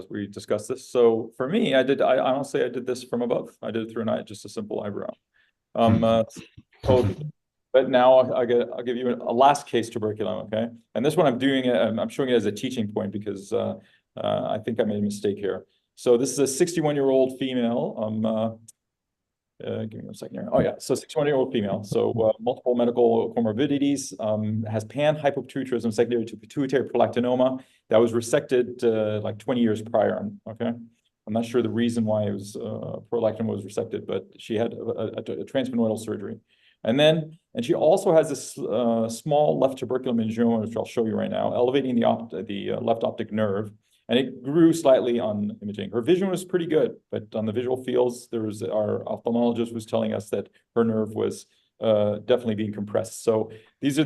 we discussed this. So for me, I honestly did this from above. I did it through just a simple eyebrow. But now I'll give you a last case tuberculum, okay? And this one I'm showing it as a teaching point because I think I made a mistake here. So this is a 61-year-old female. Give me a second here. Oh yeah, so 61-year-old female. So multiple medical comorbidities, has pan-hypopituitarism secondary to pituitary prolactinoma that was resected like 20 years prior. Okay, I'm not sure the reason why it was prolactinoma was resected, but she had a transpenoidal surgery, and she also has this small left tuberculum meningiomas, which I'll show you right now, elevating the left optic nerve. And it grew slightly on imaging. Her vision was pretty good, but on the visual fields, our ophthalmologist was telling us that her nerve was definitely being compressed. So these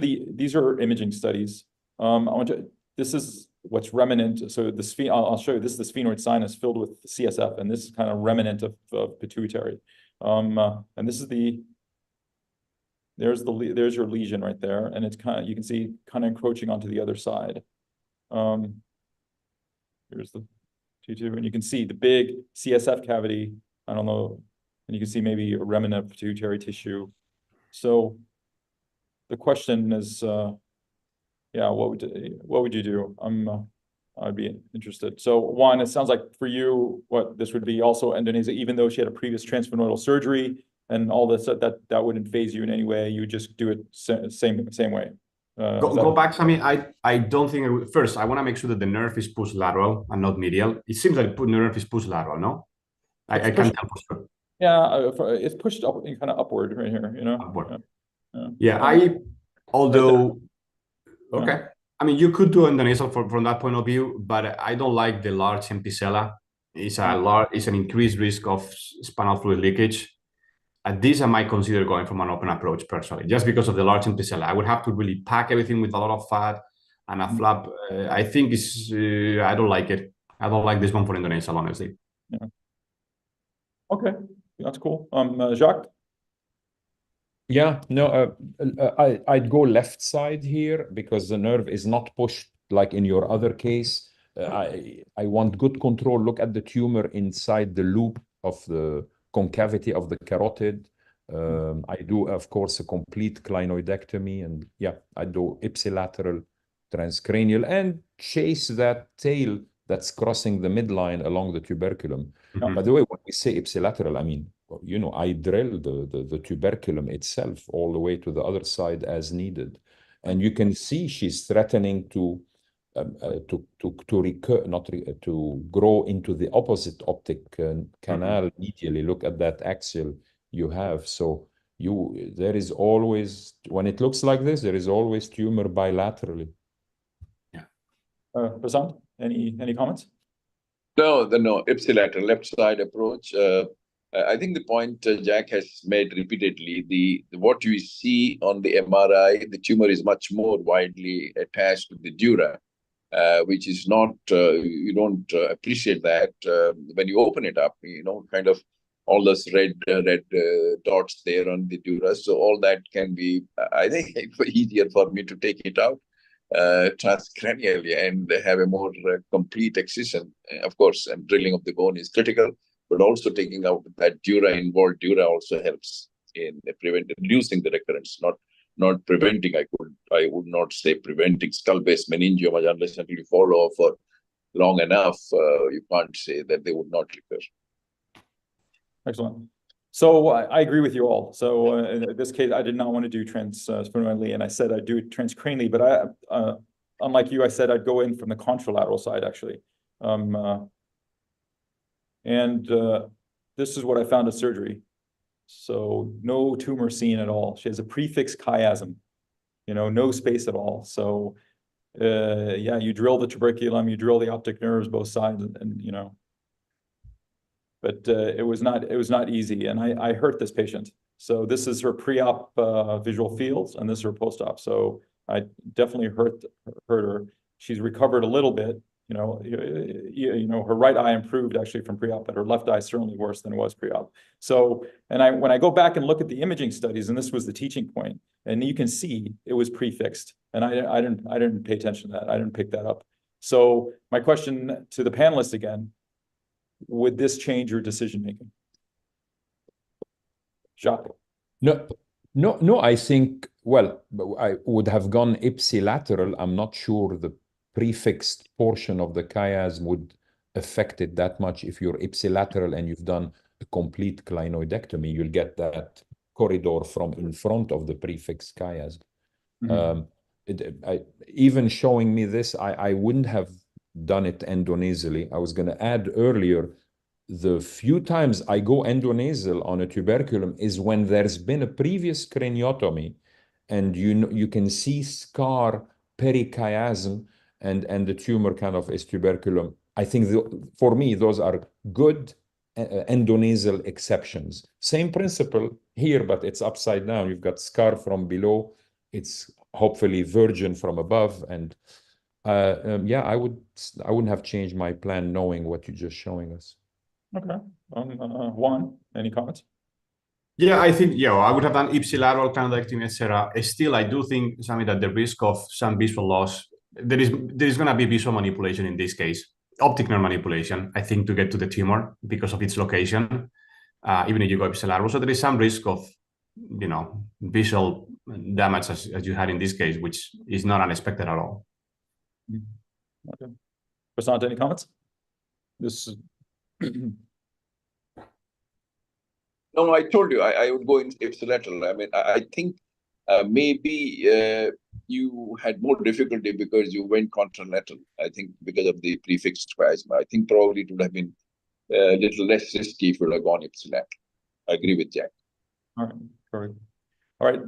are imaging studies. This is what's remnant. So I'll show you. This is the sphenoid sinus filled with CSF, and this is kind of remnant of pituitary. And this is there's your lesion right there, and it's you can see kind of encroaching onto the other side. Here's the T2, and you can see the big CSF cavity. I don't know, and you can see maybe a remnant of pituitary tissue. So the question is, what would you do? I'd be interested. So one, it sounds like for you, what this would be also endonasal, even though she had a previous transpenoidal surgery and all this, that wouldn't phase you in any way. You would just do it same way. Go back, Sammy. I don't think first I want to make sure that the nerve is pushed lateral and not medial. It seems like the nerve is pushed lateral, no? I can't tell for sure. Yeah, it's pushed up, kind of upward right here, Upward. Yeah. Although okay. I mean, you could do endonasal from that point of view, but I don't like the large empty sella. It's an increased risk of spinal fluid leakage. At this, I might consider going from an open approach personally, just because of the large empty sella. I would have to really pack everything with a lot of fat and a flap. I think I don't like it. I don't like this one for endonasal, honestly. Yeah. Okay, that's cool. Jacques? Yeah, no, I'd go left side here because the nerve is not pushed like in your other case. I want good control. Look at the tumor inside the loop of the concavity of the carotid. I do, of course, a complete clinoidectomy, and I do ipsilateral transcranial and chase that tail that's crossing the midline along the tuberculum. By the way, when we say ipsilateral, I mean, I drill the tuberculum itself all the way to the other side as needed. And you can see she's threatening to grow into the opposite optic canal medially. Look at that axial you have. So there is always, when it looks like this, there is always tumor bilaterally. Yeah. Prasad, any comments? No, ipsilateral left side approach. I think the point Jack has made repeatedly, what you see on the MRI, the tumor is much more widely attached to the dura, which is not, you don't appreciate that when you open it up, kind of all those red dots there on the dura. So all that can be, I think, easier for me to take it out. transcranially and have a more complete excision. Of course, and drilling of the bone is critical, but also taking out that dura, involved dura, also helps in preventing, reducing the recurrence, not preventing. I would not say preventing skull-based meningioma unless until you follow for long enough. You can't say that they would not recur. Excellent. So I agree with you all. So in this case, I did not want to do transfemoral, and I said I'd do it transcranially, but unlike you, I said I'd go in from the contralateral side, actually. This is what I found at surgery. So no tumor seen at all. She has a prefixed chiasm, no space at all. So yeah, you drill the tuberculum, you drill the optic nerves, both sides, and but it was not easy, and I hurt this patient. So this is her pre-op visual fields, and this is her post-op. So I definitely hurt her. She's recovered a little bit. Her right eye improved actually from pre-op, but her left eye is certainly worse than it was pre-op. So, and when I go back and look at the imaging studies, and this was the teaching point, and you can see it was prefixed, and I didn't pay attention to that. I didn't pick that up. So my question to the panelists again: would this change your decision making? Jacques? No. I think, well, I would have gone ipsilateral. I'm not sure the prefixed portion of the chiasm would affect it that much. If you're ipsilateral and you've done a complete clinoidectomy, you'll get that corridor from in front of the prefixed chiasm. Even showing me this, I wouldn't have done it endonasally. I was going to add earlier, the few times I go endonasal on a tuberculum is when there's been a previous craniotomy, and you can see scar perichiasm, and the tumor kind of is tuberculum. I think for me, those are good endonasal exceptions. Same principle here, but it's upside down. You've got scar from below. It's hopefully virgin from above. And yeah, I wouldn't have changed my plan knowing what you're just showing us. Okay. Juan, any comments? Yeah, I think, I would have done ipsilateral clinoidectomy, etc. Still, I do think, Sami, that the risk of some visual loss, there is going to be visual manipulation in this case, optic nerve manipulation, I think, to get to the tumor because of its location, even if you go ipsilateral. So there is some risk of, visual damage as you had in this case, which is not unexpected at all. Okay. Prasad, any comments? This No, I told you I would go in ipsilateral. I mean, I think maybe you had more difficulty because you went contralateral. I think because of the prefixed chiasm. I think probably it would have been a little less risky if you would have gone ipsilateral. I agree with Jack. All right, perfect. All right.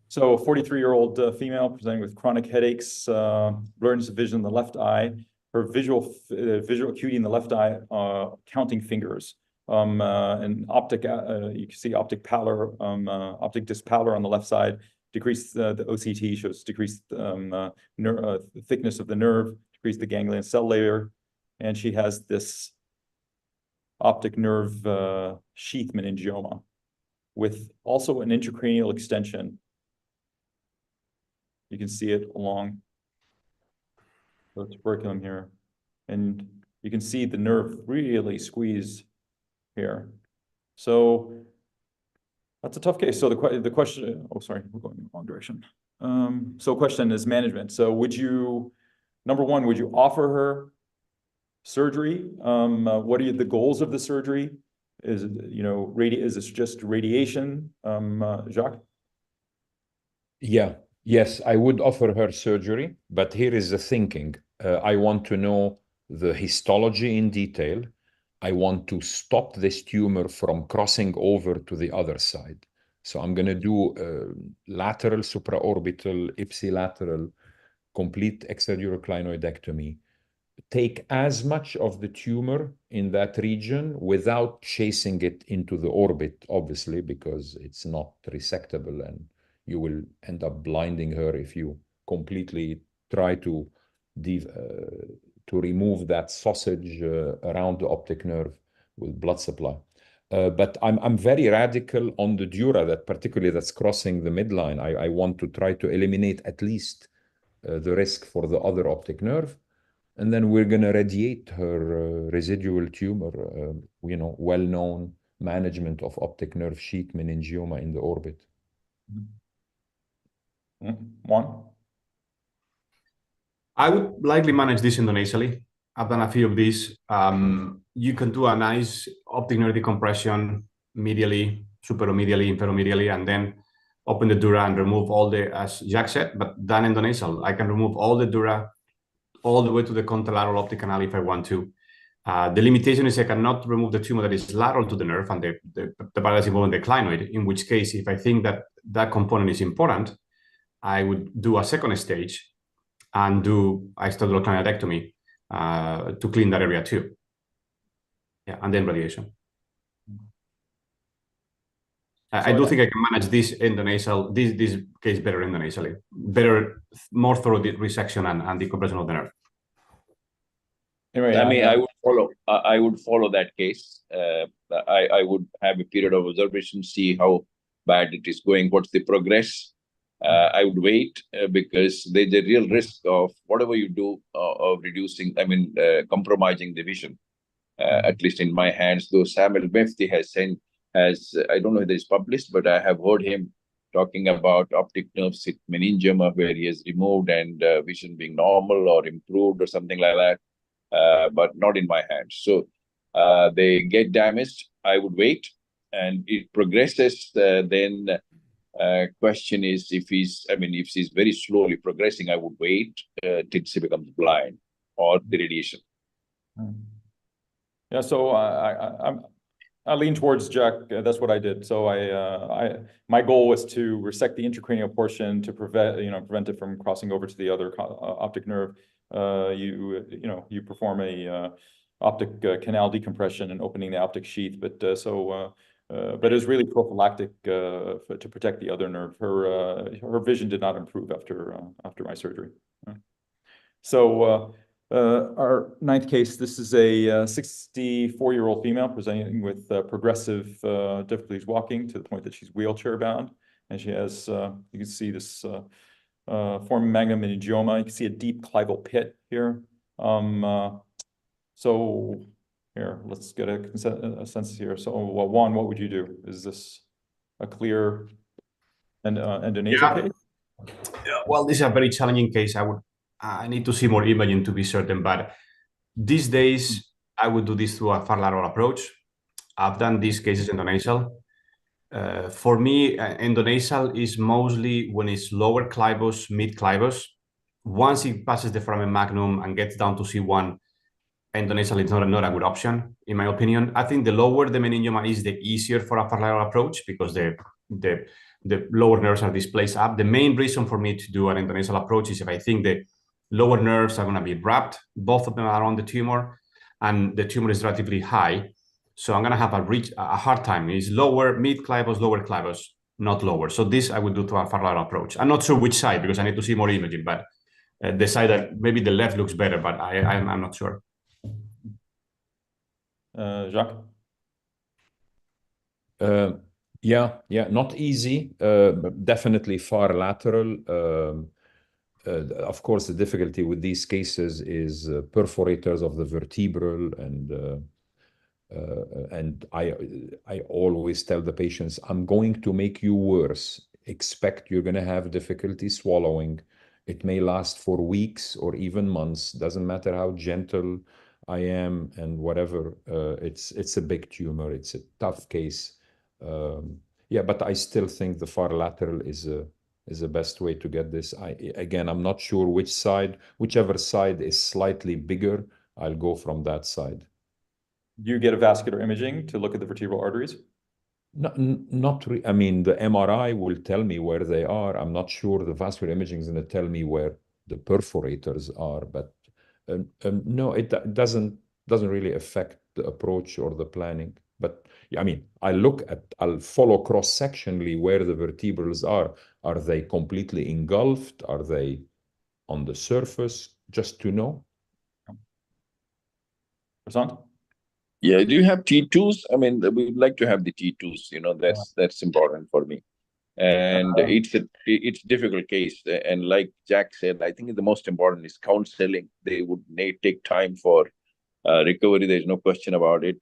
So 43-year-old female presenting with chronic headaches, blurriness of vision in the left eye, her visual acuity in the left eye, counting fingers, and optic, you can see optic pallor, optic dyspallor on the left side, decreased the OCT shows decreased thickness of the nerve, decreased the ganglion cell layer, and she has this optic nerve sheath meningioma with also an intracranial extension. You can see it along the tuberculum here, and you can see the nerve really squeezed here. So that's a tough case. So the question, oh, sorry, we're going in the wrong direction. So question is management. So would you, number one, would you offer her surgery? What are the goals of the surgery? Is it, is this just radiation? Jacques? Yeah. Yes, I would offer her surgery, but here is the thinking. I want to know the histology in detail. I want to stop this tumor from crossing over to the other side. So I'm going to do lateral, supraorbital, ipsilateral, complete extradural clinoidectomy. Take as much of the tumor in that region without chasing it into the orbit, obviously, because it's not resectable, and you will end up blinding her if you completely try to remove that sausage around the optic nerve with blood supply. But I'm very radical on the dura, that particularly that's crossing the midline. I want to try to eliminate at least the risk for the other optic nerve. And then we're going to radiate her residual tumor, well-known management of optic nerve sheath meningioma in the orbit. One? I would likely manage this endonasally. I've done a few of these. You can do a nice optic nerve decompression medially, superomedially, inferomedially, and then open the dura and remove all the, as Jack said, but done endonasal. I can remove all the dura all the way to the contralateral optic canal if I want to. The limitation is I cannot remove the tumor that is lateral to the nerve and the paralysis involving the clinoid, in which case, if I think that that component is important, I would do a second stage and do extradural clinoidectomy to clean that area too. Yeah, and then radiation. I do think I can manage this endonasal, this case better endonasally. Better, more thorough resection and decompression of the nerve. Anyway, I mean, I would follow that case. I would have a period of observation, see how bad it is going, what's the progress. I would wait because there's a real risk of whatever you do of reducing, compromising the vision. At least in my hands, though Samuel Mefti has, I don't know whether it's published, but I have heard him talking about optic nerve sheath meningioma, where he has removed and vision being normal or improved or something like that, but not in my hands. So they get damaged, I would wait, and it progresses, then question is if he's very slowly progressing, I would wait till he becomes blind or the radiation. Yeah, so I lean towards Jack. That's what I did. So my goal was to resect the intracranial portion to prevent it from crossing over to the other optic nerve. You perform a optic canal decompression and opening the optic sheath, but it was really prophylactic to protect the other nerve. Her vision did not improve after my surgery. So our ninth case, this is a 64-year-old female presenting with progressive difficulties walking to the point that she's wheelchair bound, and she has you can see this form magnum meningioma. You can see a deep clival pit here. So here, let's get a sense here. So, Juan, what would you do? Is this a clear endonasal case? Yeah, well, this is a very challenging case. I need to see more imaging to be certain, but these days I would do this through a far lateral approach. I've done these cases endonasal. For me, endonasal is mostly when it's lower clivus, mid clivus. Once it passes the foramen magnum and gets down to C1, endonasal is not a good option, in my opinion. I think the lower the meningioma is, the easier for a far lateral approach because the lower nerves are displaced up. The main reason for me to do an endonasal approach is if I think the lower nerves are going to be wrapped, both of them are on the tumor, and the tumor is relatively high. So I'm going to have a hard time. It's lower, mid clivus, lower clivus, not lower. So this I would do to a far lateral approach. I'm not sure which side because I need to see more imaging, but the side that maybe the left looks better, but I'm not sure. Jacques? Yeah, not easy. But definitely far lateral. Of course, the difficulty with these cases is perforators of the vertebral, and I always tell the patients, I'm going to make you worse. Expect you're going to have difficulty swallowing. It may last for weeks or even months. Doesn't matter how gentle I am and whatever. It's a big tumor. It's a tough case. Yeah, but I still think the far lateral is the best way to get this. Again, I'm not sure which side. Whichever side is slightly bigger, I'll go from that side. Do you get a vascular imaging to look at the vertebral arteries? Not really. I mean, the MRI will tell me where they are. I'm not sure the vascular imaging is going to tell me where the perforators are, but no, it doesn't really affect the approach or the planning. But I mean, I'll follow cross-sectionally where the vertebrals are. Are they completely engulfed? Are they on the surface? Just to know. Prasant? Yeah, do you have T2s? I mean, we'd like to have the T2s, that's important for me. And it's a difficult case. And like Jack said, I think the most important is counseling. They would take time for recovery. There's no question about it.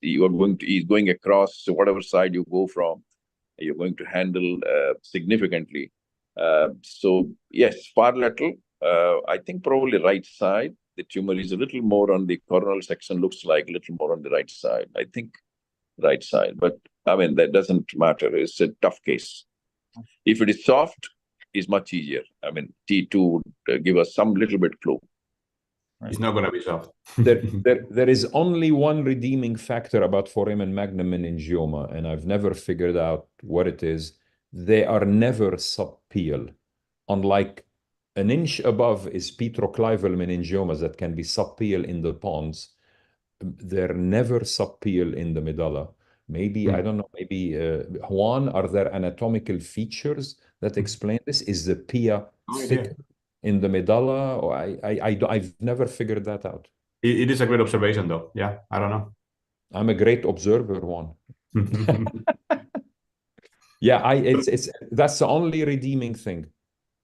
He's going across, so whatever side you go from, you're going to handle significantly. So yes, far lateral. I think probably right side. The tumor is a little more on the coronal section, looks like a little more on the right side. I think right side, but I mean, that doesn't matter. It's a tough case. If it is soft, it's much easier. I mean, T2 would give us some little bit clue. It's not going to be soft. There is only one redeeming factor about foramen magnum meningioma, and I've never figured out what it is. They are never subpial. Unlike an inch above is Petroclival meningiomas that can be subpial in the pons. They're never subpial in the medulla. Maybe, I don't know, maybe, Juan, are there anatomical features that explain this? Is the pia thick in the medulla? Or I've never figured that out. It is a great observation, though. Yeah, I don't know. I'm a great observer, Juan. Yeah, that's the only redeeming thing.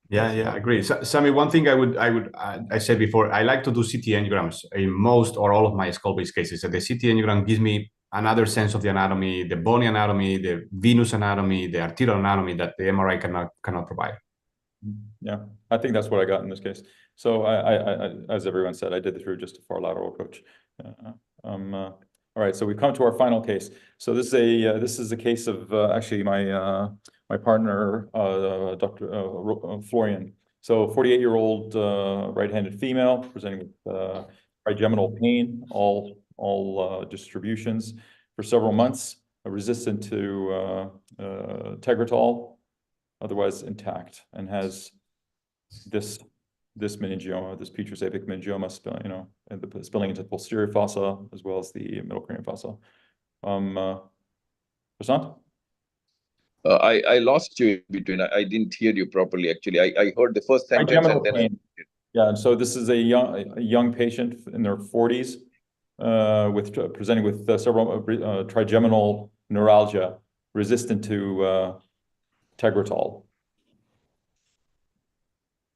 Yeah, I agree. So, Sami, one thing I said before, I like to do CT angiograms in most or all of my skull-based cases. So the CT angiogram gives me another sense of the anatomy, the bony anatomy, the venous anatomy, the arterial anatomy that the MRI cannot provide. Yeah, I think that's what I got in this case. So I as everyone said, I did it through just a far lateral approach. All right, so we've come to our final case. So this is a case of actually my partner, Dr. Florian. So 48-year-old right-handed female presenting with trigeminal pain, all distributions for several months, resistant to Tegretol, otherwise intact, and has this meningioma, this Petroclival meningioma, spilling into the posterior fossa as well as the middle cranial fossa. Prasant? I lost you in between. I didn't hear you properly, actually. I heard the first sentence and then Yeah, so this is a young patient in their 40s presenting with several trigeminal neuralgia resistant to Tegretol.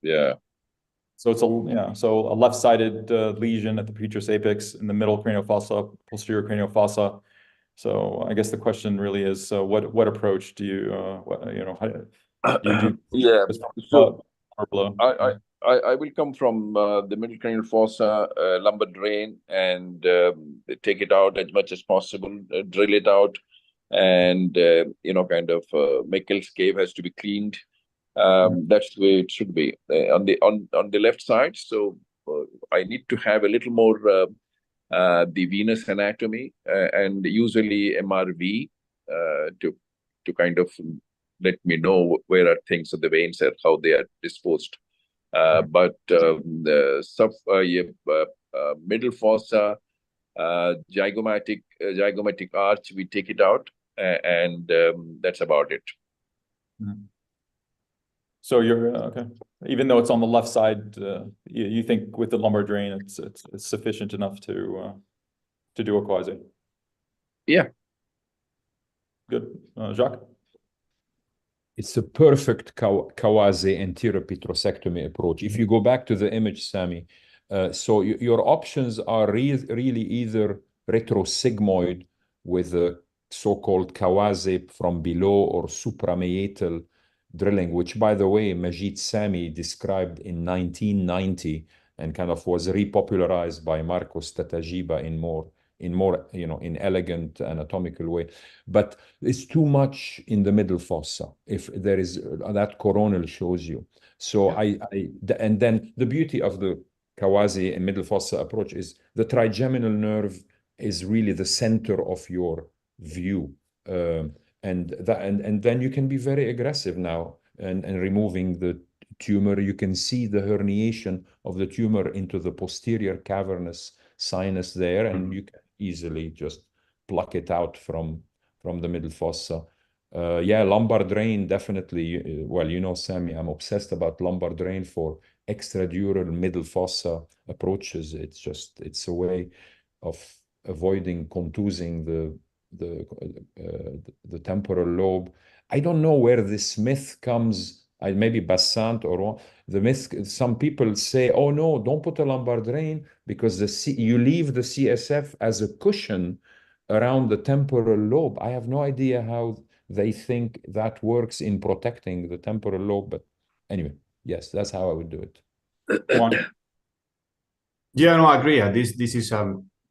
Yeah. So it's a left-sided lesion at the petrous apex in the middle cranial fossa, posterior cranial fossa. So I guess the question really is, what approach do you how do you do? Yeah. So I will come from the middle cranial fossa, lumbar drain, and take it out as much as possible, drill it out, and Meckel's cave has to be cleaned. That's the way it should be on the left side. So I need to have a little more the venous anatomy and usually MRV to kind of let me know where are things of the veins and how they are disposed. But the middle fossa, zygomatic arch, we take it out, and that's about it. Mm-hmm. So you're okay. Even though it's on the left side, you think with the lumbar drain, it's sufficient enough to do a quasi. Yeah. Good, Jacques. It's a perfect quasi anterior petrosectomy approach. If you go back to the image, Sami, so your options are really either retrosigmoid with a so-called quasi from below or suprameatal drilling, which, by the way, Majid Sami described in 1990 and kind of was repopularized by Marcos Tatajiba in elegant anatomical way. But it's too much in the middle fossa. If there is that coronal shows you. So and then the beauty of the quasi and middle fossa approach is the trigeminal nerve is really the center of your view. And then you can be very aggressive now and removing the tumor. You can see the herniation of the tumor into the posterior cavernous sinus there, and you can easily just pluck it out from the middle fossa. Lumbar drain, definitely. Well, Sami, I'm obsessed about lumbar drain for extradural middle fossa approaches. It's a way of avoiding contusing the temporal lobe. I don't know where this myth comes. Maybe Bassant or the myth. Some people say, "Oh no, don't put a lumbar drain because you leave the CSF as a cushion around the temporal lobe." I have no idea how they think that works in protecting the temporal lobe, but anyway, yes, that's how I would do it. Yeah, no, I agree. This is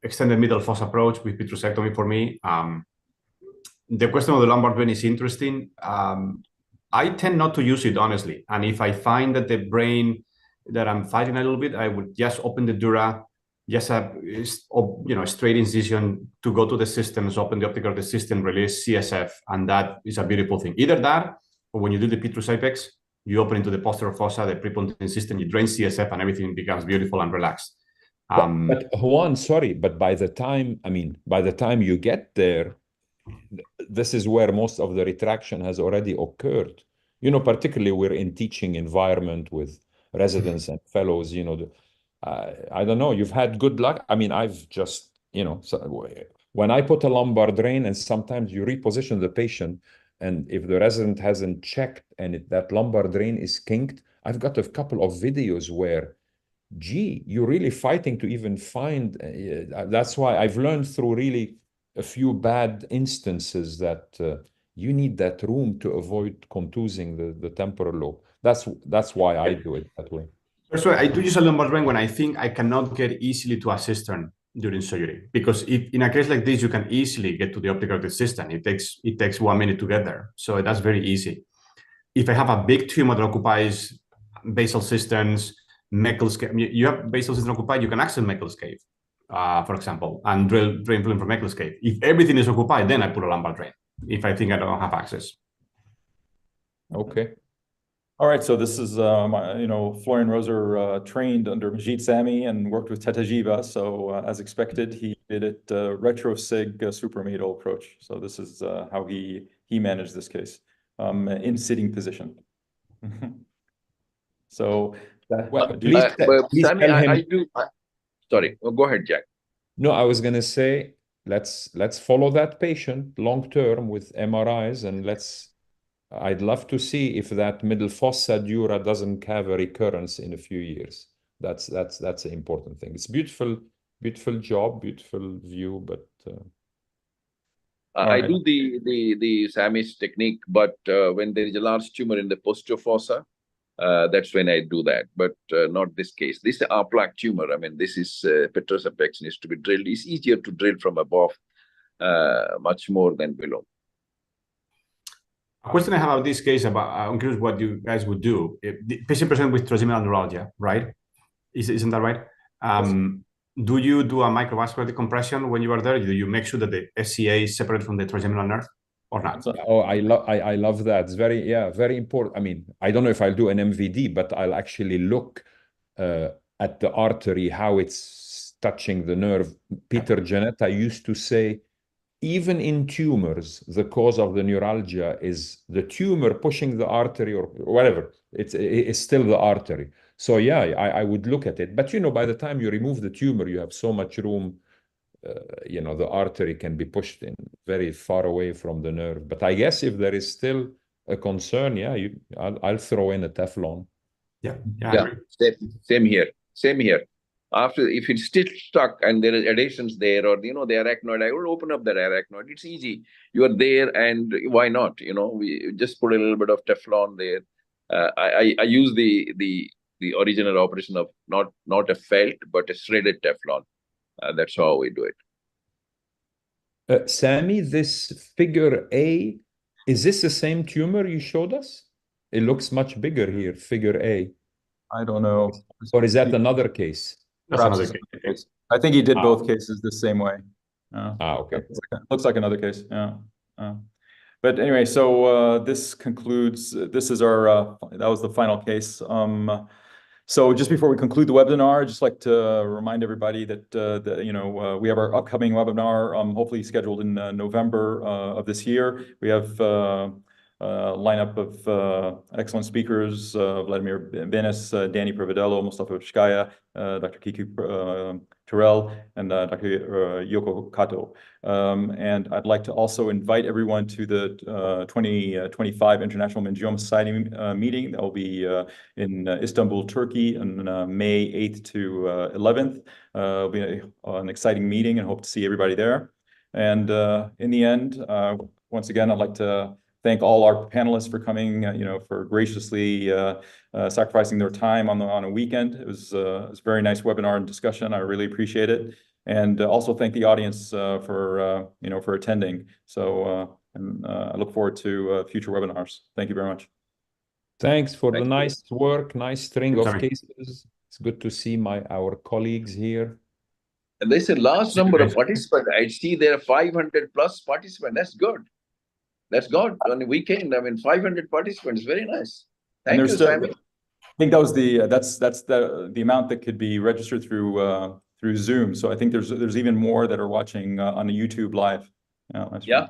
extended middle fossa approach with petrosectomy for me. The question of the lumbar drain is interesting. I tend not to use it, honestly. And if I find that the brain that I'm fighting a little bit, I would just open the dura, just a straight incision to go to the systems, open the optic of the system, release CSF, and that is a beautiful thing. Either that, or when you do the petrous apex, you open into the posterior fossa, the prepontine system, you drain CSF, and everything becomes beautiful and relaxed. But Juan, sorry, but by the time you get there, this is where most of the retraction has already occurred. Particularly we're in teaching environment with residents and fellows, I don't know, you've had good luck. I mean, I've just, when I put a lumbar drain and sometimes you reposition the patient, and if the resident hasn't checked and that lumbar drain is kinked, I've got a couple of videos where, gee, you're really fighting to even find. That's why I've learned through really a few bad instances that you need that room to avoid contusing the temporal lobe. That's why I do it that way. That's why I do use a lumbar drain when I think I cannot get easily to a cistern during surgery. Because if in a case like this, you can easily get to the optic of the cistern. It takes 1 minute to get there. So that's very easy. If I have a big tumor that occupies basal cisterns, Meckel's cave, you have basal cistern occupied, you can access Meckel's cave, for example, and drain fluid from Meckel's cave. If everything is occupied, then I put a lumbar drain, if I think I don't have access. Okay. All right, so this is, Florian Roser trained under Majid Sami and worked with Teta Jiva. So as expected, he did it retro-sig suprameatal approach. So this is how he managed this case in sitting position. So please Sami, tell him. I do. Sorry, go ahead, Jack. No, I was going to say, let's follow that patient long term with MRIs, and I'd love to see if that middle fossa dura doesn't have a recurrence in a few years. That's an important thing. It's beautiful job, beautiful view, but I do the Sami's technique, but when there is a large tumor in the posterior fossa, that's when I do that, but not this case. This is a plaque tumor. I mean, this is petrous apex needs to be drilled. It's easier to drill from above, much more than below. A question I have about this case, I'm curious what you guys would do. The patient presents with trigeminal neuralgia, right? Isn't that right? Yes. Do you do a microvascular decompression when you are there? Do you make sure that the SCA is separate from the trigeminal nerve or not? Oh, I love that. It's very important. I mean, I don't know if I'll do an MVD, but I'll actually look at the artery, how it's touching the nerve. Peter Janetta used to say, even in tumors, the cause of the neuralgia is the tumor pushing the artery or whatever. It's still the artery. So yeah, I would look at it. But by the time you remove the tumor, you have so much room. The artery can be pushed in very far away from the nerve. But I guess if there is still a concern, yeah, I'll throw in a Teflon. Yeah. Same here. After, if it's still stuck and there is adhesions there, or the arachnoid, I will open up that arachnoid. It's easy. You are there, and why not? We just put a little bit of Teflon there. I use the original operation of not a felt but a shredded Teflon. That's how we do it. Sami, this figure A, is this the same tumor you showed us? It looks much bigger here, figure A. I don't know. Or is that another case? That's another case. I think he did both cases the same way. Okay. Looks like another case. Yeah. But anyway, so this concludes. This is our. That was the final case. So just before we conclude the webinar, I'd just like to remind everybody that we have our upcoming webinar, hopefully scheduled in November of this year. We have lineup of excellent speakers, Vladimir Benes, Danny Providello, Mustafa Bishkaya, Dr. Kiki Terrell, and Dr. Yoko Kato. And I'd like to also invite everyone to the 2025 International Meningioma Society meeting that will be in Istanbul, Turkey on May 8th to 11th. It'll be an exciting meeting and hope to see everybody there. And in the end, once again, I'd like to thank all our panelists for coming, for graciously sacrificing their time on a weekend. It was a very nice webinar and discussion. I really appreciate it. And also thank the audience for attending. So I look forward to future webinars. Thank you very much. Thanks for the nice work, nice string of cases. It's good to see our colleagues here. And there's a large number of participants. I see there are 500 plus participants. That's good. That's good. On the weekend, 500 participants. Very nice. Thank you, Sammy. I think that was that's the amount that could be registered through Zoom. So I think there's even more that are watching on the YouTube live. Yeah.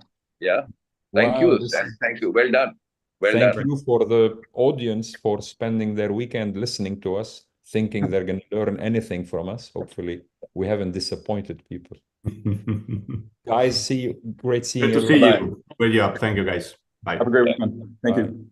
Thank you. Thank you. Well done. Thank you for the audience for spending their weekend listening to us, thinking they're going to learn anything from us. Hopefully, we haven't disappointed people. Guys, see you. Great seeing you. Good to see you. Good job. Thank you, guys. Bye. Have a great weekend. Thank you.